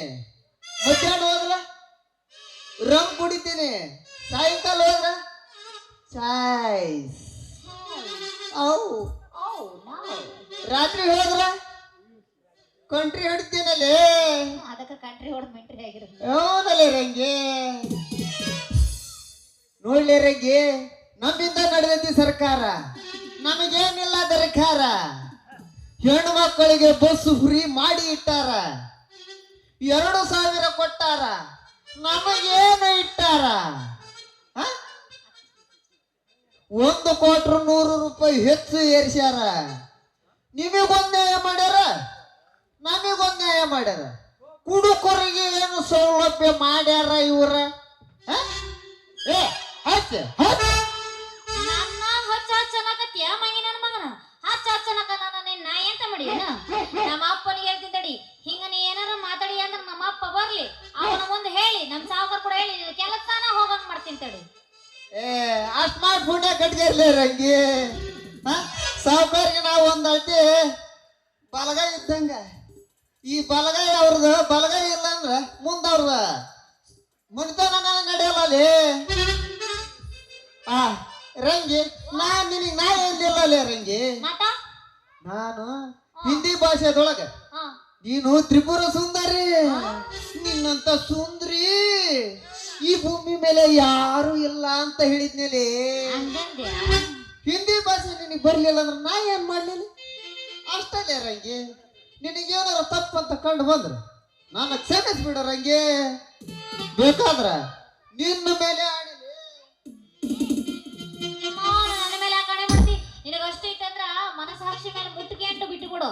ಮಧ್ಯಾಹ್ನ ಹೋದ್ರ ರಮ್ ಕುಡಿತೀನಿ ಸಾಯಂಕಾಲ ಹೋದ್ರ ಚಾಯ್ಸ್ ರಾತ್ರಿ ಹೋದ್ರ ಕಂಟ್ರಿ ಹಿಡ್ತೀನಲ್ಲೇ ಅದಕ್ಕೆ ಕಂಟ್ರಿ ಹೊಡೆದ್ ಮೆಂಟ್ರಿ ಆಗಿರೋದು ಹೌದಲ್ಲೇ ರಂಗಿ ನೋಡ್ಲಿ ರಂಗಿ ನಮ್ಮಿಂದ ನಡೆದೈತಿ ಸರ್ಕಾರ ನಮಗೇನಿಲ್ಲ ದರಕಾರ ಹೆಣ್ಣು ಮಕ್ಕಳಿಗೆ ಬಸ್ ಫ್ರೀ ಮಾಡಿ ಇಟ್ಟಾರ 2,000 ಕೊಟ್ಟಾರ ನಮಗೇನು ಇಟ್ಟಾರ 1,100,000 ಹೆಚ್ಚು ಏರ್ಸ್ಯಾರ ನಿಮಗೊಂದು ನ್ಯಾಯ ಮಾಡ್ಯಾರ ನಮಗೊಂದು ನ್ಯಾಯ ಮಾಡ್ಯಾರ ಕುಡುಕರಿಗೆ ಏನು ಸೌಲಭ್ಯ ಮಾಡ್ಯಾರ ಇವ್ರ ನನ್ನ ಹಚ್ಚ ಹಚ್ಚನಕತ್ಯ ಮಂಗಿ ನನ್ನ ಮಗನ ಹಚ್ಚ ಹಚ್ಚನಕ ನನ್ನ ನಾ ಎಂತ ಮಾಡಿ ನಮ್ಮ ಅಪ್ಪನಿಗೆ ಹೇಳ್ತೀನಿ ತಡಿ ಹಿಂಗ ನೀ ಏನಾರ ಮಾತಾಡಿ ಅಂದ್ರೆ ನಮ್ಮ ಅಪ್ಪ ಬರ್ಲಿ ಅವನ ಮುಂದೆ ಹೇಳಿ ನಮ್ ಸಾವುಕಾರ ಕೂಡ ಹೇಳಿ ಕೆಲಸನ ಹೋಗಂಗ್ ಮಾಡ್ತೀನಿ ತಡಿ ಅಷ್ಟ್ ಮಾಡಿ ಪುಣ್ಯ ಕಟ್ಗಿರ್ಲಿ ರಂಗಿ ಸಾವುಕಾರಿಗೆ ನಾವು ಒಂದಳ್ತಿ ಬಲಗೈ ಇದ್ದಂಗ ಈ ಬಲಗೈ ಅವ್ರದ ಬಲಗೈ ಇಲ್ಲ ಅಂದ್ರ ಮುಂದ ಅವ್ರದ ಮನಿತನ ನಡೆಯಲ್ಲ ಅಲ್ಲಿ ರಂಗಿ ನಿನಗೆ ನಾ ಏನಿಲ್ಲ ರಂಗಿ ನಾನು ಹಿಂದಿ ಭಾಷೆದೊಳಗ ನೀನು ತ್ರಿಪುರ ಸುಂದರಿ ನಿನ್ನಂತ ಸುಂದ್ರಿ ಈ ಭೂಮಿ ಮೇಲೆ ಯಾರು ಇಲ್ಲ ಅಂತ ಹೇಳಿದ್ನೇಲೆ ಹಿಂದಿ ಭಾಷೆ ನಿನಗೆ ಬರ್ಲಿಲ್ಲ ಅಂದ್ರೆ ನಾ ಏನ್ ಮಾಡ್ಲಿಲ್ಲ ಅಷ್ಟಲ್ಲೇ ರಂಗಿ ನಿನಗೇನಾರ ತಪ್ಪಂತ ಕಂಡು ಬಂದ್ರ ನನ್ನ ಕ್ಷಮಿಸ್ಬಿಡ ರಂಗಿ ಬೇಕಾದ್ರ ನಿನ್ನ ಮೇಲೆ ಆಡಿಲಿ ನನ್ನ ಮೇಲೆ ಕಣೆ ಮಾಡ್ತಿ ನಿನಗಷ್ಟೇ ಇತ್ತಂದ್ರ ಮನಸಾಕ್ಷಿ ಮೇಲೆ ಮುಟ್ಟಿಗೆ ಅಂಟು ಬಿಟ್ಟು ಕೊಡು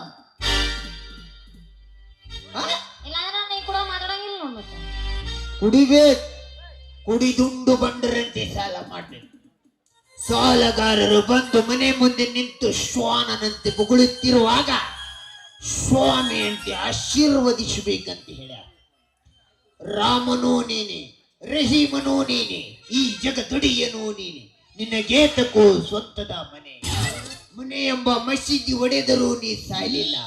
ಕುಡಿಬೇಕು, ಕುಡಿದುಂಡು ಬಂಡರಂತೆ ಸಾಲ ಮಾಡಬೇಕು. ಸಾಲಗಾರರು ಬಂದು ಮನೆ ಮುಂದೆ ನಿಂತು ಶ್ವಾನನಂತೆ ಬೊಗಳುತ್ತಿರುವಾಗ ಸ್ವಾಮಿ ಅಂತ ಆಶೀರ್ವದಿಸಬೇಕಂತ ಹೇಳ್ಯಾರ. ರಾಮನೂ ನೀನೆ, ರಹೀಮನೂ ನೀನೆ, ಈ ಜಗದೊಡೆಯನೂ ನೀನೆ, ನಿನಗೇತಕ್ಕೂ ಸ್ವಂತದ ಮನೆ. ಮನೆ ಎಂಬ ಮಸೀದಿ ಒಡೆದರೂ ನೀ ಸಾಯಲಿಲ್ಲ,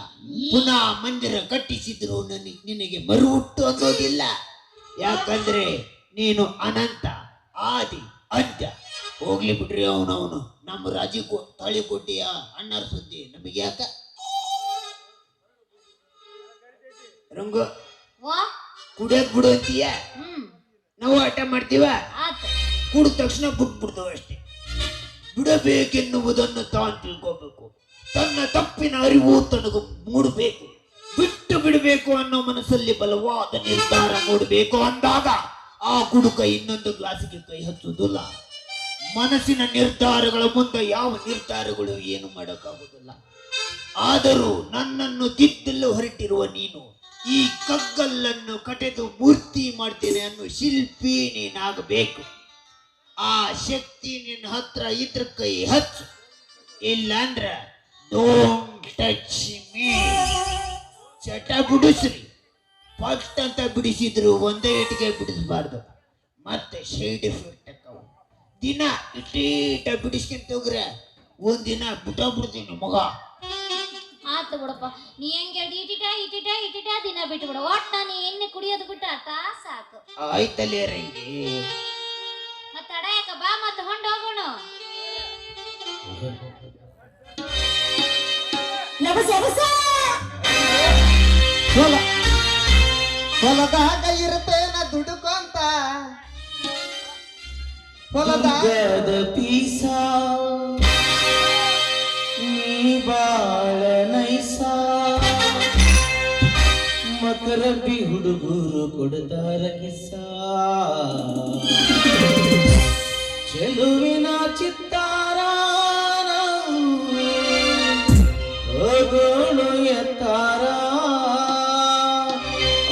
ಪುನಃ ಮಂದಿರ ಕಟ್ಟಿಸಿದ್ರು ನಿನಗೆ ಮರುಹುಟ್ಟು ಅನ್ನೋದಿಲ್ಲ. ಯಾಕಂದ್ರೆ ನೀನು ಅನಂತ, ಆದಿ, ಅಂತ್ಯ. ಹೋಗ್ಲಿ ಬಿಡ್ರಿ ಅವನವನು, ನಮ್ಮ ತಾಳಿಕೊಟ್ಟಿಯ ಅಣ್ಣರ ಸುದ್ದಿ ನಮಗೆ ಯಾಕ? ರಂಗು ವಾ ಕುಡಿಯೋದ್ ಬಿಡು ಅಂತೀಯ, ನಾವು ಆಟ ಮಾಡ್ತೀವ, ಆತು. ಕುಡಿದ ತಕ್ಷಣ ಬಿಟ್ಬಿಡ್ತೇವೆ ಅಷ್ಟೇ. ಬಿಡಬೇಕೆನ್ನುವುದನ್ನು ತಾನು ತಿಳ್ಕೋಬೇಕು, ತನ್ನ ತಪ್ಪಿನ ಅರಿವು ತನಗೂ ಮೂಡಬೇಕು, ಬಿಟ್ಟು ಬಿಡಬೇಕು ಅನ್ನೋ ಮನಸ್ಸಲ್ಲಿ ಬಲವಾದ ನಿರ್ಧಾರ ಮೂಡಬೇಕು. ಅಂದಾಗ ಆ ಕುಡುಕ ಇನ್ನೊಂದು ಗ್ಲಾಸಿಗೆ ಕೈ ಹಚ್ಚುವುದಿಲ್ಲ. ಮನಸ್ಸಿನ ನಿರ್ಧಾರಗಳ ಮುಂದೆ ಯಾವ ನಿರ್ಧಾರಗಳು ಏನು ಮಾಡೋಕ್ಕಾಗುವುದಿಲ್ಲ. ಆದರೂ ನನ್ನನ್ನು ತಿದ್ದಲು ಹೊರಟಿರುವ ನೀನು ಈ ಕಗ್ಗಲ್ಲನ್ನು ಕಟೆದು ಮೂರ್ತಿ ಮಾಡ್ತೇನೆ ಅನ್ನೋ ಶಿಲ್ಪಿ ನೀನಾಗಬೇಕು. ಆ ಶಕ್ತಿ ನಿನ್ನ ಹತ್ರ ಇದ್ರ ಕೈ ಹಚ್ಚು, ಇಲ್ಲಾಂದ್ರ ಡೋಂಟ್ ಟಚ್ ಮೀ. ಚಟ ಬಿಡಿಸ್ರಿ, ಫಸ್ಟ್ ಅಂತ ಬಿಡಿಸಿದ್ರು ಒಂದೇ ಇಟ್ಟಿಗೆ ಬಿಡಿಸಬಾರ್ದು, ಮತ್ತೆ ಸೈಡ್ ಎಫೆಕ್ಟ್ ಅಕ್ಕವು. ದಿನ ಇಟ್ಟೀಟ ಬಿಡಿಸ್ಕೊಂತ ಹೋಗ್ರೆ ಒಂದಿನ ಬಿಟ್ಟೋಗ್ಬಿಡ್ತೀನಿ ಮಗ. ಆತು ಬಿಡಪ್ಪ, ನೀ ಹೆಂಗ್ ಹೇಳ್ದಿ ಇಟಿಟ ದಿನ ಬಿಟ್ಟು ಬಿಡ. ಒಟ್ಟ ನೀ ಎಣ್ಣೆ ಕುಡಿಯೋದು ಬಿಟ್ಟ ಸಾಕು. ಆಯ್ತಲ್ಲೇ ರಂಗಿ, ಮತ್ತ ಅಡಯಕ ಬಾ, ಮತ್ತ ಹೊಂಡ್ ಹೋಗೋಣ. ಹೊಲದಾಗ ಇರ್ತೇನ ದುಡುಕೊಂತ, ಹೊಲದಾಗ ಪೀಸ ನೀ ಬಾಳ ನೈಸ, ಮಕರಬ್ಬಿ ಹುಡುಗರು ಕೊಡ್ತಾರ ಕಿಸ, ಚೆಲುವಿನ ಚಿತ್ತಾರ ಹೋಗೋಳು ಎತ್ತಾರ,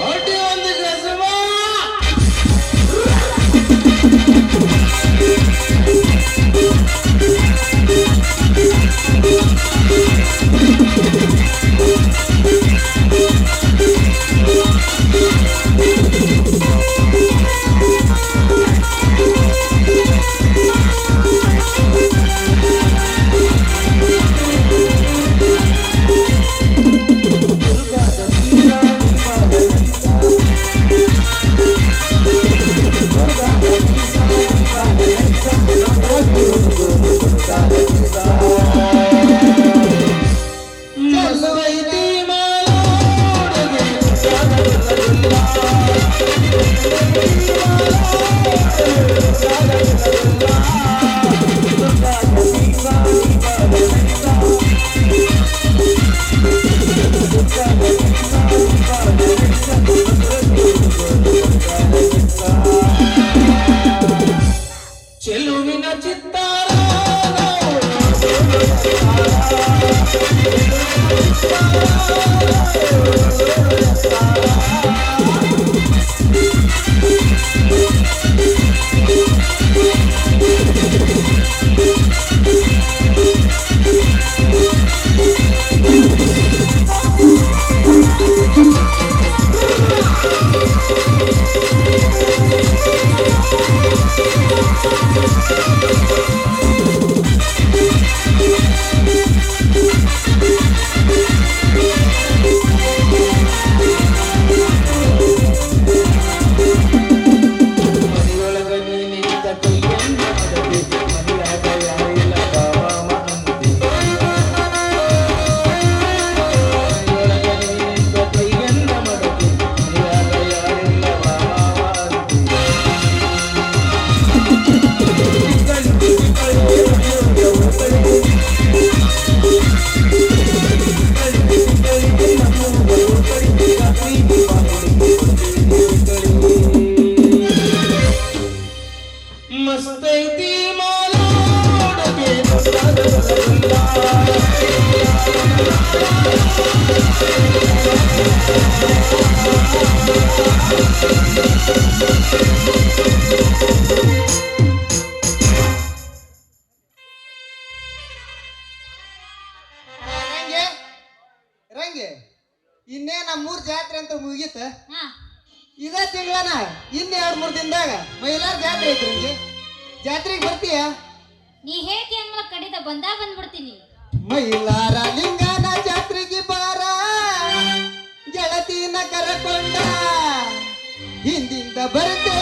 ಅಡ್ಡಿ ಒಂದು ಗಸವಾ ಚೆಲುವಿನ ಚಿತ್ತಾರ ರಂಗೆ ರಂಗೆ ಇನ್ನೇನ 3 ಜಾತ್ರೆ ಅಂತ ಮುಗೀತ. ಹಾ ಇದ ತಿಂಗಳನ ಇನ್ನ 2-3 ದಿನದಾಗ ಮೈಲಾರ ಜಾತ್ರೆ ಐತಿ ರಂಗೆ. ಜಾತ್ರೆಗೆ ಬರ್ತೀಯ? ನೀ ಹೇಳ್ತಿ ಅಂದ್ಮೇಲೆ ಕಡಿತ ಬಂದ್ಬಿಡ್ತೀನಿ. ಮೈಲಾರ ಲಿಂಗನ ಜಾತ್ರೆಗೆ ಬಾರ ಗೆಳತಿನ ಕರಕೊಂಡ ಹಿಂದಿಂದ ಬರುತ್ತೆ